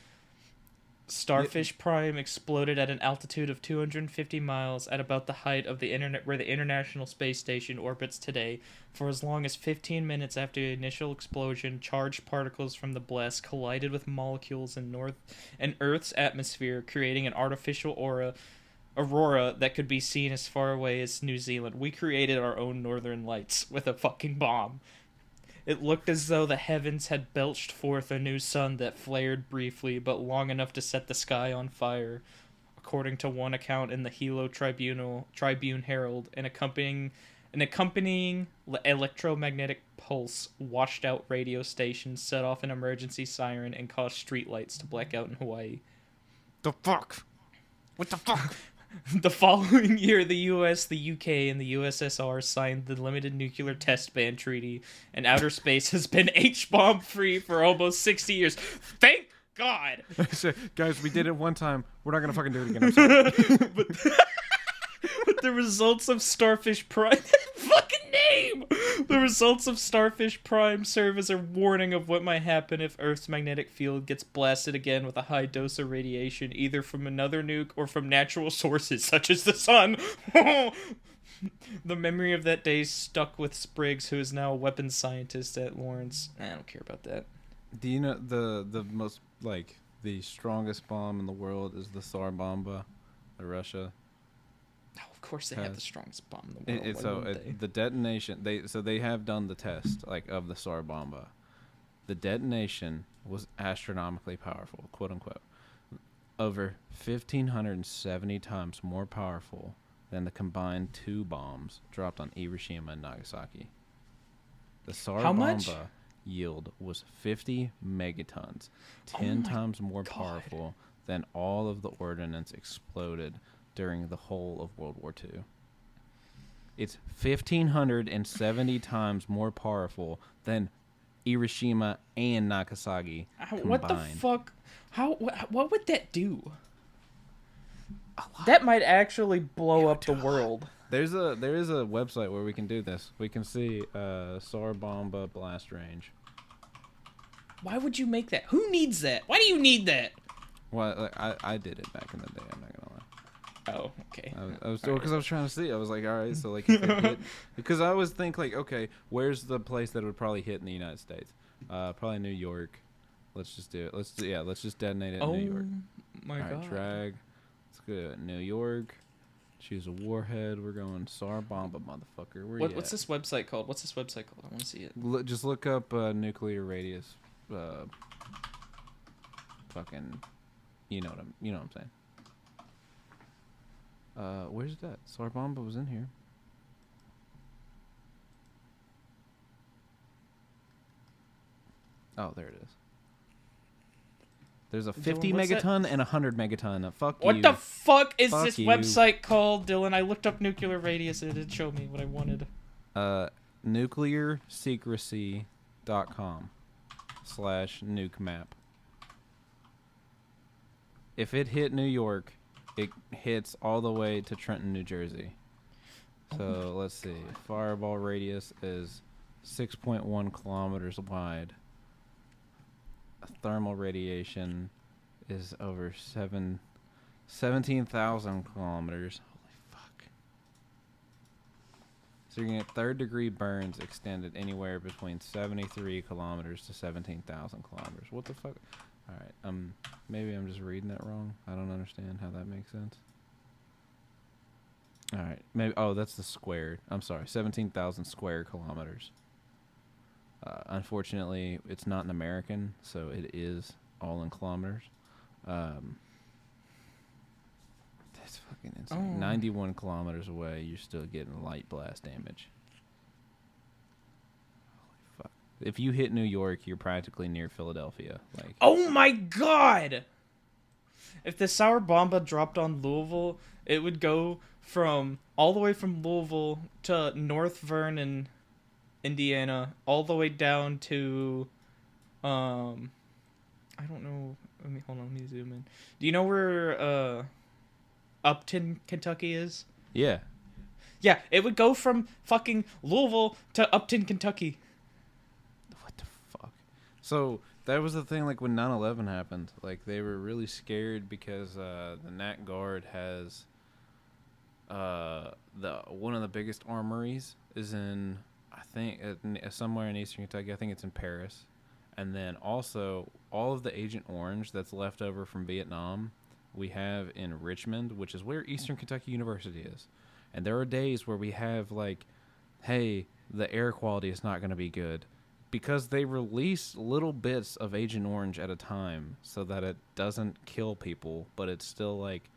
Starfish Prime exploded at an altitude of 250 miles at about the height of the where the International Space Station orbits today. For as long as 15 minutes after the initial explosion, charged particles from the blast collided with molecules in Earth's atmosphere, creating an artificial aurora that could be seen as far away as New Zealand. We created our own northern lights with a fucking bomb. It looked as though the heavens had belched forth a new sun that flared briefly, but long enough to set the sky on fire. According to one account in the Hilo Tribune Herald, an accompanying electromagnetic pulse washed out radio stations, set off an emergency siren, and caused streetlights to black out in Hawaii. The fuck? What the fuck? The following year, the US, the UK, and the USSR signed the Limited Nuclear Test Ban Treaty, and outer space has been H-bomb free for almost 60 years. Thank God! Guys, we did it one time. We're not gonna fucking do it again. I'm sorry. But the results of Starfish Prime... fucking name! The results of Starfish Prime serve as a warning of what might happen if Earth's magnetic field gets blasted again with a high dose of radiation, either from another nuke or from natural sources, such as the sun. The memory of that day stuck with Spriggs, who is now a weapons scientist at Lawrence. I don't care about that. Do you know the most like the strongest bomb in the world is the Tsar Bomba, the Russia. Oh, of course they have the strongest bomb in the It, world. it, Why so wouldn't it, they? the detonation they have done the test like of the Tsar Bomba. The detonation was astronomically powerful, quote unquote, over 1,570 times more powerful than the combined two bombs dropped on Hiroshima and Nagasaki. The Tsar How much? Bomba yield was 50 megatons, Oh 10 my times more God. powerful than all of the ordnance exploded during the whole of World War II. It's 1,570 times more powerful than Hiroshima and Nagasaki combined. What the fuck? How? What would that do? That might actually blow up the world. There is a website where we can do this. We can see Tsar Bomba blast range. Why would you make that? Who needs that? Why do you need that? Well, I did it back in the day. I'm not gonna lie. Oh, okay. I was because I was trying to see. I was like, all right, so like if it hit, because I always think like, okay, where's the place that would probably hit in the United States? Probably New York. Let's just do it. Let's just detonate it in New York. My All God. right, drag. Let's go to New York. Choose a warhead. We're going Tsar Bomba, motherfucker. What's this website called? What's this website called? I want to see it. Just look up nuclear radius. Fucking, you know what I'm saying. Where's that? Tsar Bomba was in here. Oh, there it is. There's a 50 Dylan, what's that? megaton and a 100 megaton. Fuck you. What the fuck is Fuck this you. website called, Dylan? I looked up nuclear radius and it didn't show me what I wanted. nuclearsecrecy.com/nuke map. If it hit New York, it hits all the way to Trenton, New Jersey. So let's see. Fireball radius is 6.1 kilometers wide. Thermal radiation is over 17,000 kilometers. Holy fuck. So you're going to get third degree burns extended anywhere between 73 kilometers to 17,000 kilometers. What the fuck? All right. Maybe I'm just reading that wrong. I don't understand how that makes sense. All right. Maybe. Oh, that's the squared. I'm sorry. 17,000 square kilometers. Unfortunately, it's not in American, so it is all in kilometers. That's fucking insane. 91 kilometers away, you're still getting light blast damage. Holy fuck. If you hit New York, you're practically near Philadelphia. Like, Oh my God! If the Sour Bomba dropped on Louisville, it would go from all the way from Louisville to North Vernon, Indiana, all the way down to, I don't know. Hold on, let me zoom in. Do you know where Upton, Kentucky is? yeah. Yeah, it would go from fucking Louisville to Upton, Kentucky. What the fuck? So that was the thing, like when 9/11 happened, like they were really scared because the Nat Guard has the one of the biggest armories is in, I think, somewhere in Eastern Kentucky. I think it's in Paris. And then also all of the Agent Orange that's left over from Vietnam, we have in Richmond, which is where Eastern Kentucky University is. And there are days where we have like, hey, the air quality is not going to be good, because they release little bits of Agent Orange at a time so that it doesn't kill people, but it's still like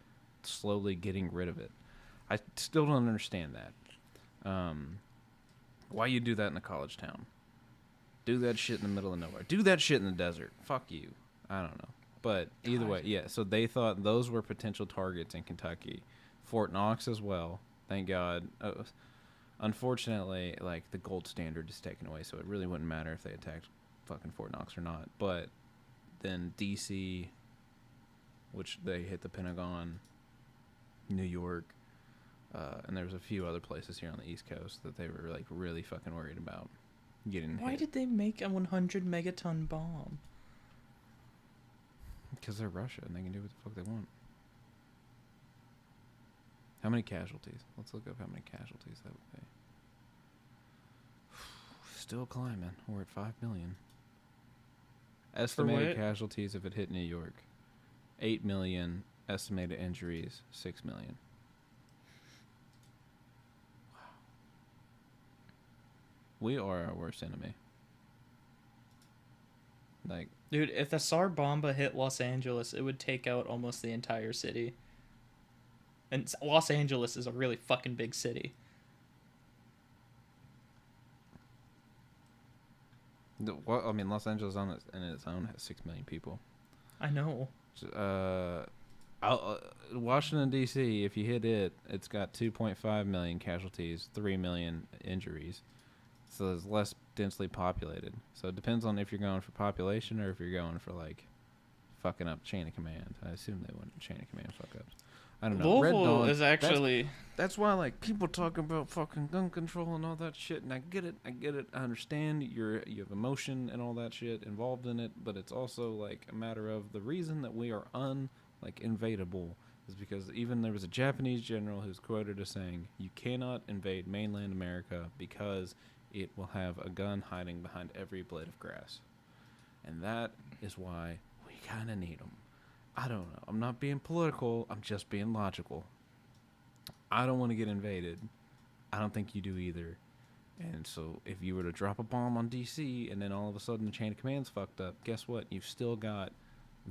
slowly getting rid of it. I still don't understand that. Why you do that in a college town? Do that shit in the middle of nowhere. Do that shit in the desert. Fuck you. I don't know. But either way, yeah. So they thought those were potential targets in Kentucky. Fort Knox as well. Thank God. Unfortunately, like, the gold standard is taken away, so it really wouldn't matter if they attacked fucking Fort Knox or not. But then D.C., which they hit the Pentagon, New York, and there was a few other places here on the East Coast that they were like really fucking worried about getting Why hit. did they make a 100 megaton bomb? Because they're Russia and they can do what the fuck they want. How many casualties? Let's look up how many casualties that would be. Still climbing. We're at 5 million. Estimated what? casualties if it hit New York. 8 million. Estimated injuries, 6 million. Wow. We are our worst enemy. Like, Dude, if the SAR bomba hit Los Angeles, it would take out almost the entire city. And Los Angeles is a really fucking big city. I mean, Los Angeles in its own has 6 million people. I know. Washington, D.C., if you hit it, it's got 2.5 million casualties, 3 million injuries. So it's less densely populated. So it depends on if you're going for population or if you're going for, like, fucking up chain of command. I assume they wouldn't chain of command fuck ups. I don't know. Red Louisville Dawn is actually... That's why, like, people talk about fucking gun control and all that shit, and I get it. I understand you have emotion and all that shit involved in it, but it's also, like, a matter of the reason that we are invadable is because even there was a Japanese general who's quoted as saying, you cannot invade mainland America because it will have a gun hiding behind every blade of grass. And that is why we kind of need them. I don't know. I'm not being political. I'm just being logical. I don't want to get invaded. I don't think you do either. And so if you were to drop a bomb on DC and then all of a sudden the chain of command's fucked up, guess what? You've still got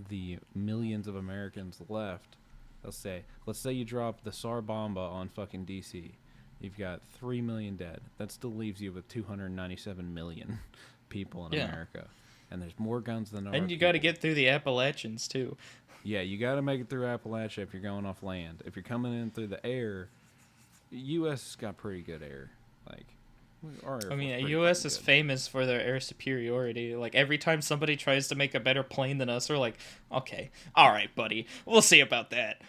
the millions of Americans left. Let's say you drop the SAR bomba on fucking DC. You've got 3 million dead. That still leaves you with 297 million people in America. And there's more guns than there are And you got to get through the Appalachians, too. Yeah, you got to make it through Appalachia if you're going off land. If you're coming in through the air, U.S. has got pretty good air. Like, our air I mean, force the pretty U.S. fucking is good. famous for their air superiority. Like, every time somebody tries to make a better plane than us, we're like, okay, all right, buddy, we'll see about that.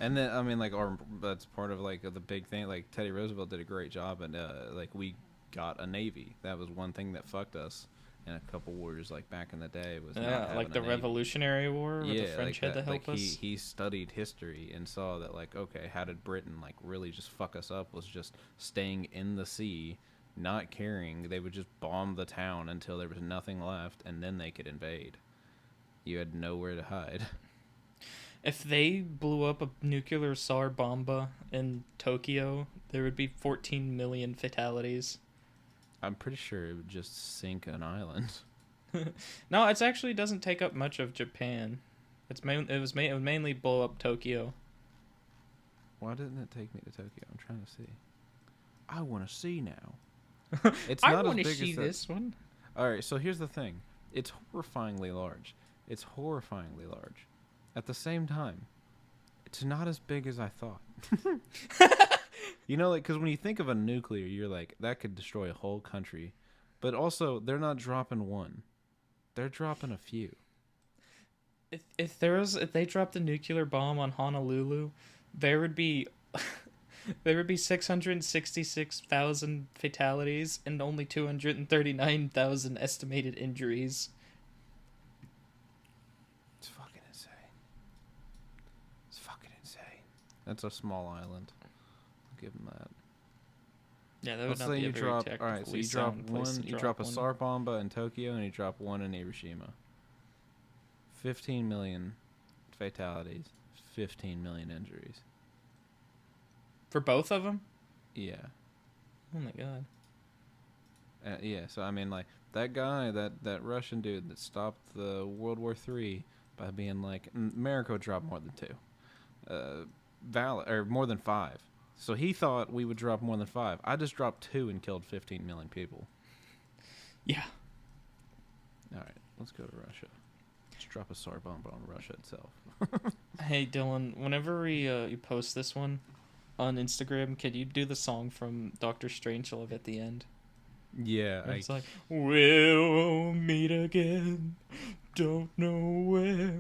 And then, I mean, like, that's part of, like, the big thing. Like, Teddy Roosevelt did a great job, and, like, we got a Navy. That was one thing that fucked us in a couple wars, like, back in the day. Was not having like the a Navy. Revolutionary War, where the French like had to help us. He studied history and saw that, like, okay, how did Britain, like, really just fuck us up was just staying in the sea, not caring. They would just bomb the town until there was nothing left, and then they could invade. You had nowhere to hide. If they blew up a nuclear SAR bomba in Tokyo, there would be 14 million fatalities. I'm pretty sure it would just sink an island. No, it actually doesn't take up much of Japan. It would mainly blow up Tokyo. Why didn't it take me to Tokyo? I'm trying to see. I want to see now. It's I not as want to big see as this one. All right, so here's the thing. It's horrifyingly large. At the same time, it's not as big as I thought. You know, like, because when you think of a nuclear, you're like, that could destroy a whole country. But also, they're not dropping one. They're dropping a few. If they dropped a nuclear bomb on Honolulu, there would be 666,000 fatalities and only 239,000 estimated injuries. It's fucking insane. That's a small island. I'll give them that. Yeah, that would Let's not say be a you very drop. All right, so technically you drop sound place one. to You drop a one. SAR bomba in Tokyo, and you drop one in Hiroshima. 15 million fatalities, 15 million injuries. For both of them? Yeah. Oh my god. Yeah, so I mean, like, that guy, that Russian dude that stopped the World War III by being like, America would drop more than two. Or more than five. So he thought we would drop more than five. I just dropped two and killed 15 million people. Yeah. All right, let's go to Russia. Let's drop a SAR bomb on Russia itself. Hey Dylan, whenever you post this one on Instagram, could you do the song from Doctor Strangelove at the end? Yeah, It's like, we'll meet again, don't know where,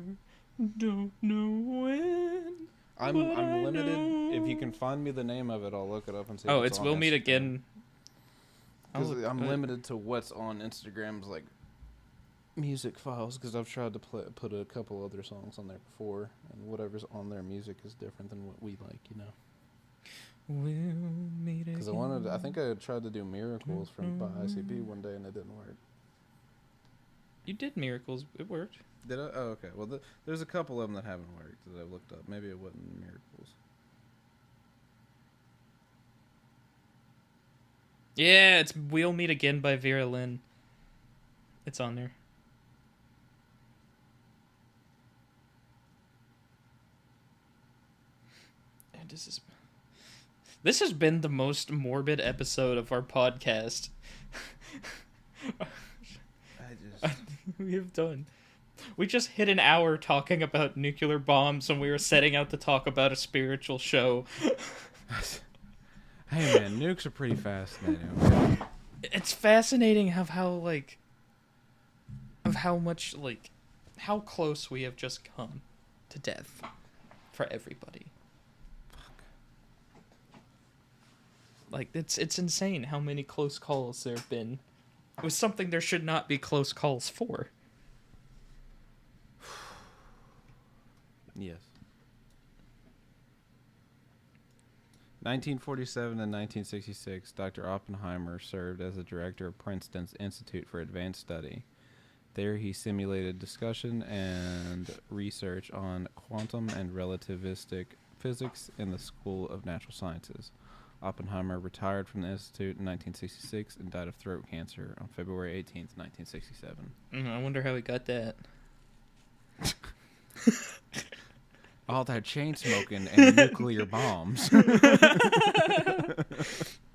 don't know when. I'm limited. If you can find me the name of it, I'll look it up and see. Oh, if it's on We'll Meet Instagram. Again. Because I'm limited to what's on Instagram's, like, music files, because I've tried to put a couple other songs on there before, and whatever's on their music is different than what we like, you know. We'll meet again. Because I think I tried to do Miracles by ICP one day, and it didn't work. You did miracles. It worked. Did I? Oh, okay. Well, there's a couple of them that haven't worked that I've looked up. Maybe it wasn't miracles. Yeah, it's We'll Meet Again by Vera Lynn. It's on there. And this has been the most morbid episode of our podcast we have done. We just hit an hour talking about nuclear bombs when we were setting out to talk about a spiritual show. Hey man, nukes are pretty fascinating. Okay? It's fascinating how how close we have just come to death for everybody. Like it's insane how many close calls there have been. It was something there should not be close calls for. Yes. 1947 and 1966, Dr. Oppenheimer served as the director of Princeton's Institute for Advanced Study. There he simulated discussion and research on quantum and relativistic physics in the School of Natural Sciences. Oppenheimer retired from the institute in 1966 and died of throat cancer on February 18th, 1967. I wonder how he got that. All that chain smoking and nuclear bombs.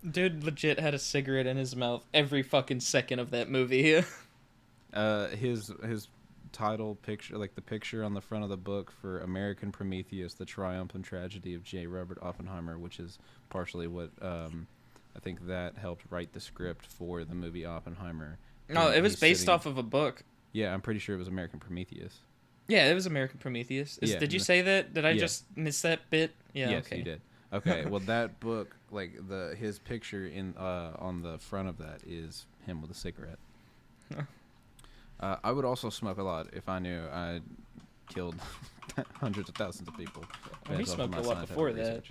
Dude legit had a cigarette in his mouth every fucking second of that movie. His title picture, like the picture on the front of the book for American Prometheus, The Triumph and Tragedy of J. Robert Oppenheimer, which is partially what I think that helped write the script for the movie Oppenheimer. No, it was based off of a book. Yeah, I'm pretty sure it was American Prometheus. Yeah, it was American Prometheus. Did you say that? Did I just miss that bit? Yeah, yes, okay. you did. Okay, well that book, like his picture in on the front of that is him with a cigarette. I would also smoke a lot if I knew I killed hundreds of thousands of people. Well, he smoked a lot before that.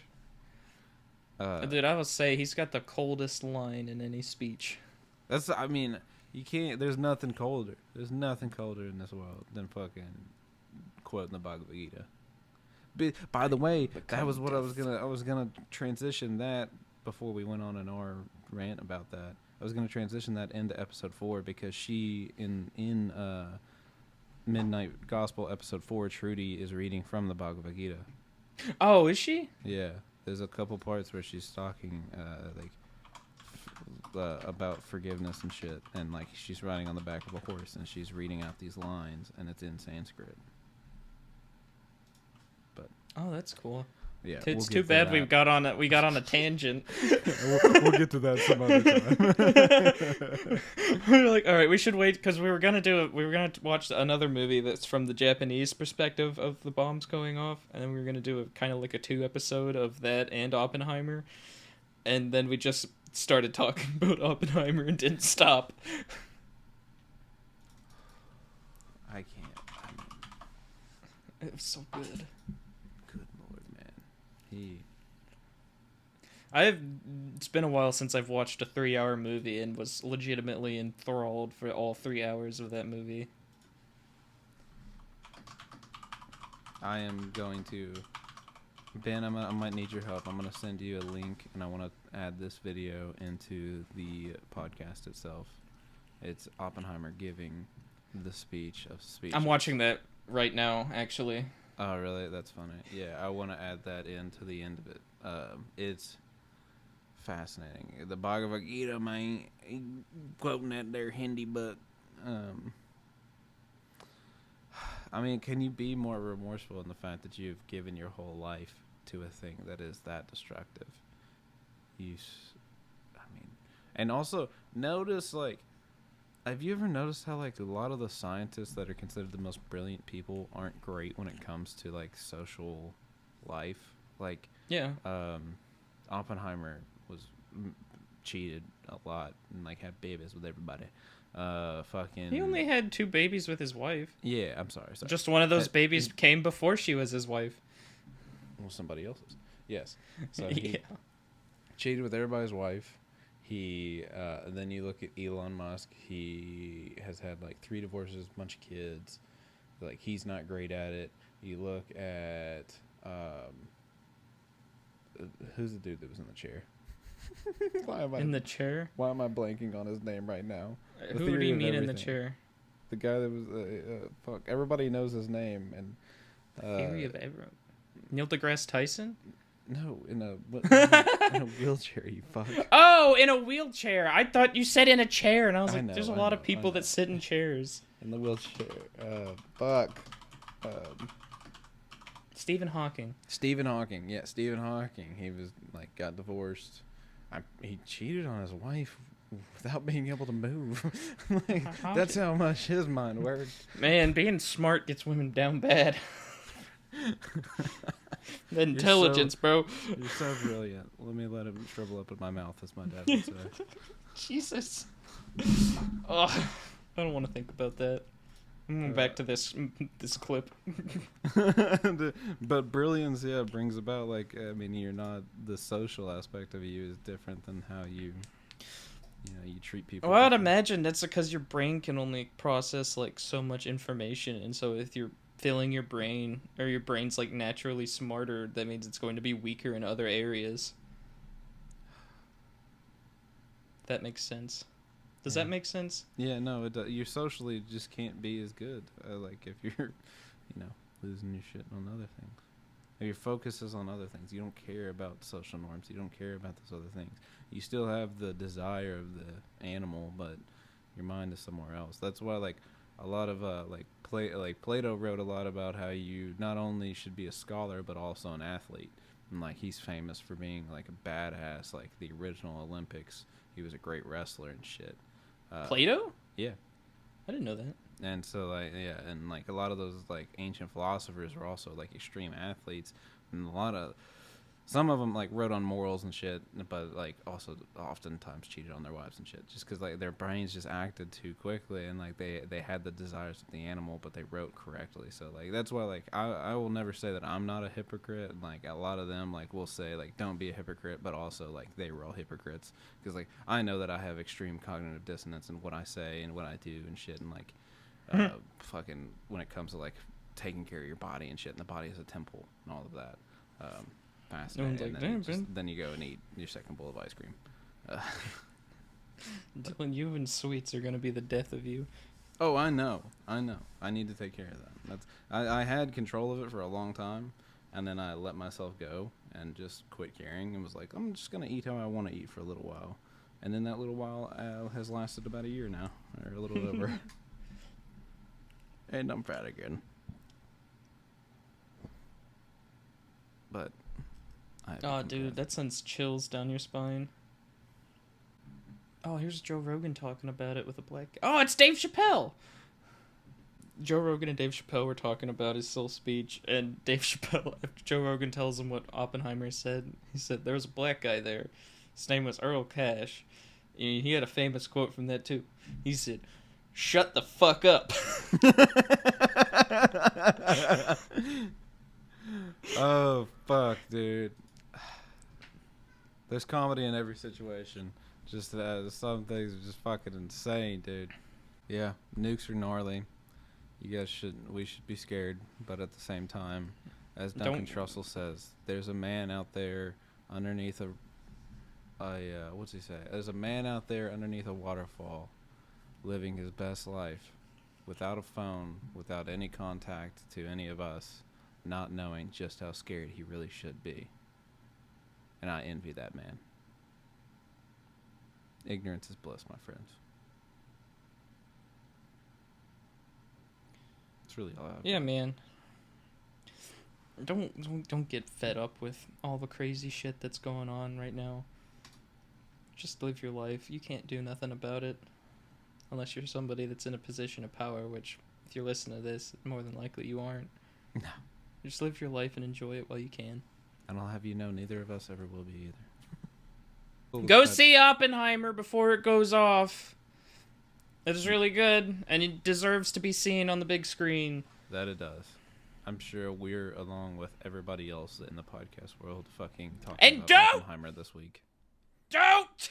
Dude, I will say he's got the coldest line in any speech. I mean, you can't. There's nothing colder. There's nothing colder in this world than fucking quoting the Bhagavad Gita. By the way, that was what I was gonna transition that before we went on our rant about that. I was gonna transition that into episode 4 because she in Midnight Gospel episode 4, Trudy is reading from the Bhagavad Gita. Oh, is she? Yeah, there's a couple parts where she's talking about forgiveness and shit, and like she's riding on the back of a horse and she's reading out these lines, and it's in Sanskrit. But oh, that's cool. yeah, it's too bad we got on a tangent. we'll get to that some other time. We're like, all right, we should wait because we were gonna watch another movie that's from the Japanese perspective of the bombs going off, and then we were gonna do a kind of like a 2-episode of that and Oppenheimer, and then we just started talking about Oppenheimer and didn't stop. I can't. It was so good. Good Lord, man. It's been a while since I've watched a 3-hour movie and was legitimately enthralled for all 3 hours of that movie. I am going to... Ben, I might need your help. I'm going to send you a link, and I want to add this video into the podcast itself. It's Oppenheimer giving the speech of speeches. I'm watching that right now, actually. Oh, really? That's funny. Yeah, I want to add that into the end of it. It's fascinating. The Bhagavad Gita, man, quoting that there Hindi book. I mean, can you be more remorseful in the fact that you've given your whole life to a thing that is that destructive? And also notice, like, have you ever noticed how, like, a lot of the scientists that are considered the most brilliant people aren't great when it comes to, like, social life? Like, yeah, Oppenheimer was cheated a lot and, like, had babies with everybody. He only had 2 babies with his wife. Yeah, I'm sorry. Just one of those babies came before she was his wife. Well, somebody else's. Yes. So he cheated with everybody's wife. Then you look at Elon Musk. He has had like 3 divorces, a bunch of kids. Like, he's not great at it. You look at who's the dude that was in the chair? In the chair? Why am I blanking on his name right now? Who do you mean in the chair? The guy that was fuck. Everybody knows his name. And Theory of everyone. Neil deGrasse Tyson? No, in a wheelchair. You fuck. Oh, in a wheelchair. I thought you said in a chair, and I was like, there's a lot of people that sit in chairs. In the wheelchair. Fuck. Stephen Hawking. Stephen Hawking. Yeah, Stephen Hawking. He was like got divorced. He cheated on his wife without being able to move. Like, that's how much his mind worked. Man, being smart gets women down bad. The intelligence, bro. You're so brilliant. Let him shrivel up in my mouth, as my dad would say. Jesus. Oh, I don't want to think about that. I'm going back to this clip. But brilliance, yeah, brings about, like, I mean, you're not, the social aspect of you is different than how you treat people. Well, I'd imagine that's because your brain can only process, like, so much information, and so if you're filling your brain, or your brain's, like, naturally smarter, that means it's going to be weaker in other areas. That makes sense. Does that make sense? Yeah, no, it does. You socially just can't be as good. Like, if you're, losing your shit on other things. If your focus is on other things. You don't care about social norms. You don't care about those other things. You still have the desire of the animal, but your mind is somewhere else. That's why, like, a lot of, Plato wrote a lot about how you not only should be a scholar, but also an athlete. And, like, he's famous for being, like, a badass, like, the original Olympics. He was a great wrestler and shit. Plato? Yeah. I didn't know that. And so, like, yeah, and, like, a lot of those, like, ancient philosophers were also, like, extreme athletes. And some of them, like, wrote on morals and shit, but, like, also oftentimes cheated on their wives and shit. Just because, like, their brains just acted too quickly, and, like, they had the desires of the animal, but they wrote correctly. So, like, that's why, like, I will never say that I'm not a hypocrite. And, like, a lot of them, like, will say, like, don't be a hypocrite, but also, like, they were all hypocrites. Because, like, I know that I have extreme cognitive dissonance in what I say and what I do and shit, and, like, fucking when it comes to, like, taking care of your body and shit, and the body is a temple and all of that. Fascinating. Like, and then you go and eat your second bowl of ice cream. Dylan, you and sweets are gonna be the death of you. Oh, I know. I need to take care of that. I had control of it for a long time, and then I let myself go and just quit caring and was like, I'm just gonna eat how I want to eat for a little while, and then that little while has lasted about a year now, or a little over. And I'm fat again. But oh, dude, that sends chills down your spine. Oh, here's Joe Rogan talking about it with a black... Oh, it's Dave Chappelle! Joe Rogan and Dave Chappelle were talking about his soul speech, and Dave Chappelle, after Joe Rogan tells him what Oppenheimer said, he said, there was a black guy there. His name was Earl Cash. And he had a famous quote from that, too. He said, "Shut the fuck up." Oh, fuck, dude. There's comedy in every situation. Just some things are just fucking insane, dude. Yeah, nukes are gnarly. We should be scared, but at the same time, as Duncan Trussell says, there's a man out there underneath what's he say? There's a man out there underneath a waterfall, living his best life, without a phone, without any contact to any of us, not knowing just how scared he really should be. And I envy that man. Ignorance is bliss, my friends. It's really all I have. Yeah, man. Don't get fed up with all the crazy shit that's going on right now. Just live your life. You can't do nothing about it. Unless you're somebody that's in a position of power, which, if you're listening to this, more than likely you aren't. No. Just live your life and enjoy it while you can. And I'll have you know, neither of us ever will be either. Go see Oppenheimer before it goes off. It is really good, and it deserves to be seen on the big screen. That it does. I'm sure we're, along with everybody else in the podcast world, fucking talking about Oppenheimer this week. Don't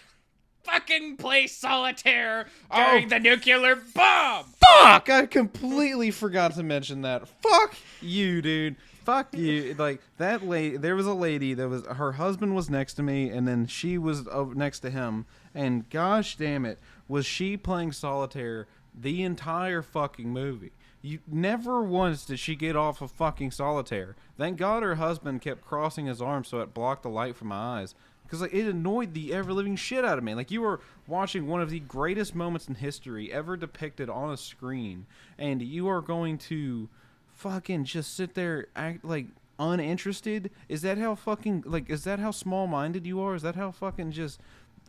fucking play solitaire during the nuclear bomb. Fuck! I completely forgot to mention that. Fuck you, dude. Fuck you. Like, that lady, there was a lady that was, her husband was next to me, and then she was next to him, and gosh damn it, was she playing solitaire the entire fucking movie. You never once did she get off of fucking solitaire. Thank God her husband kept crossing his arms so it blocked the light from my eyes. Because like, it annoyed the ever-living shit out of me. Like, you were watching one of the greatest moments in history ever depicted on a screen, and you are going to fucking just sit there act like uninterested? Is that how fucking, like, is that how small-minded you are? Is that how fucking just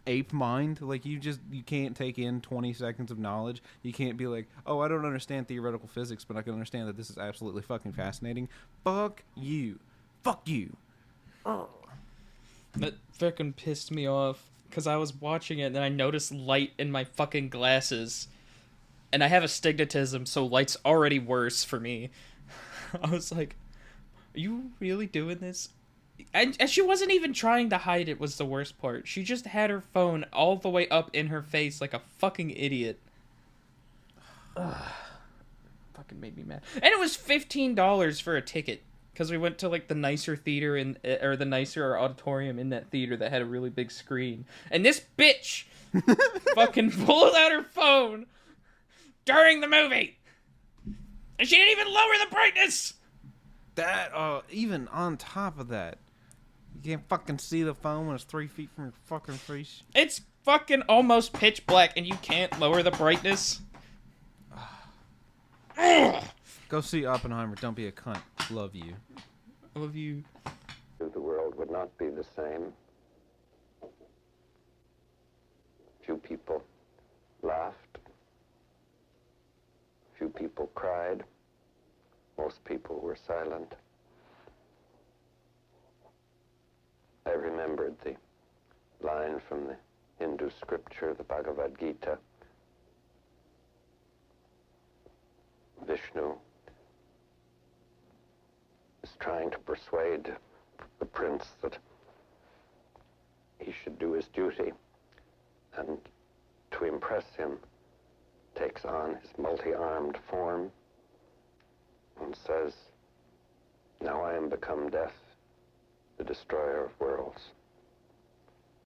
ape mind? Like, you can't take in 20 seconds of knowledge? You can't be like, oh, I don't understand theoretical physics, but I can understand that this is absolutely fucking fascinating. Fuck you. Fuck you. That freaking pissed me off because I was watching it and then I noticed light in my fucking glasses. And I have astigmatism, so light's already worse for me. I was like, are you really doing this? And she wasn't even trying to hide it, was the worst part. She just had her phone all the way up in her face like a fucking idiot. Ugh. Fucking made me mad. And it was $15 for a ticket. Because we went to like the nicer theater or the nicer auditorium in that theater that had a really big screen. And this bitch fucking pulled out her phone during the movie. And she didn't even lower the brightness. That, even on top of that, you can't fucking see the phone when it's 3 feet from your fucking face. It's fucking almost pitch black and you can't lower the brightness. Go see Oppenheimer. Don't be a cunt. Love you. I love you. The world would not be the same. Few people laughed. Few people cried. Most people were silent. I remembered the line from the Hindu scripture, the Bhagavad Gita. Vishnu is trying to persuade the prince that he should do his duty, and to impress him takes on his multi-armed form and says, "Now I am become death, the destroyer of worlds."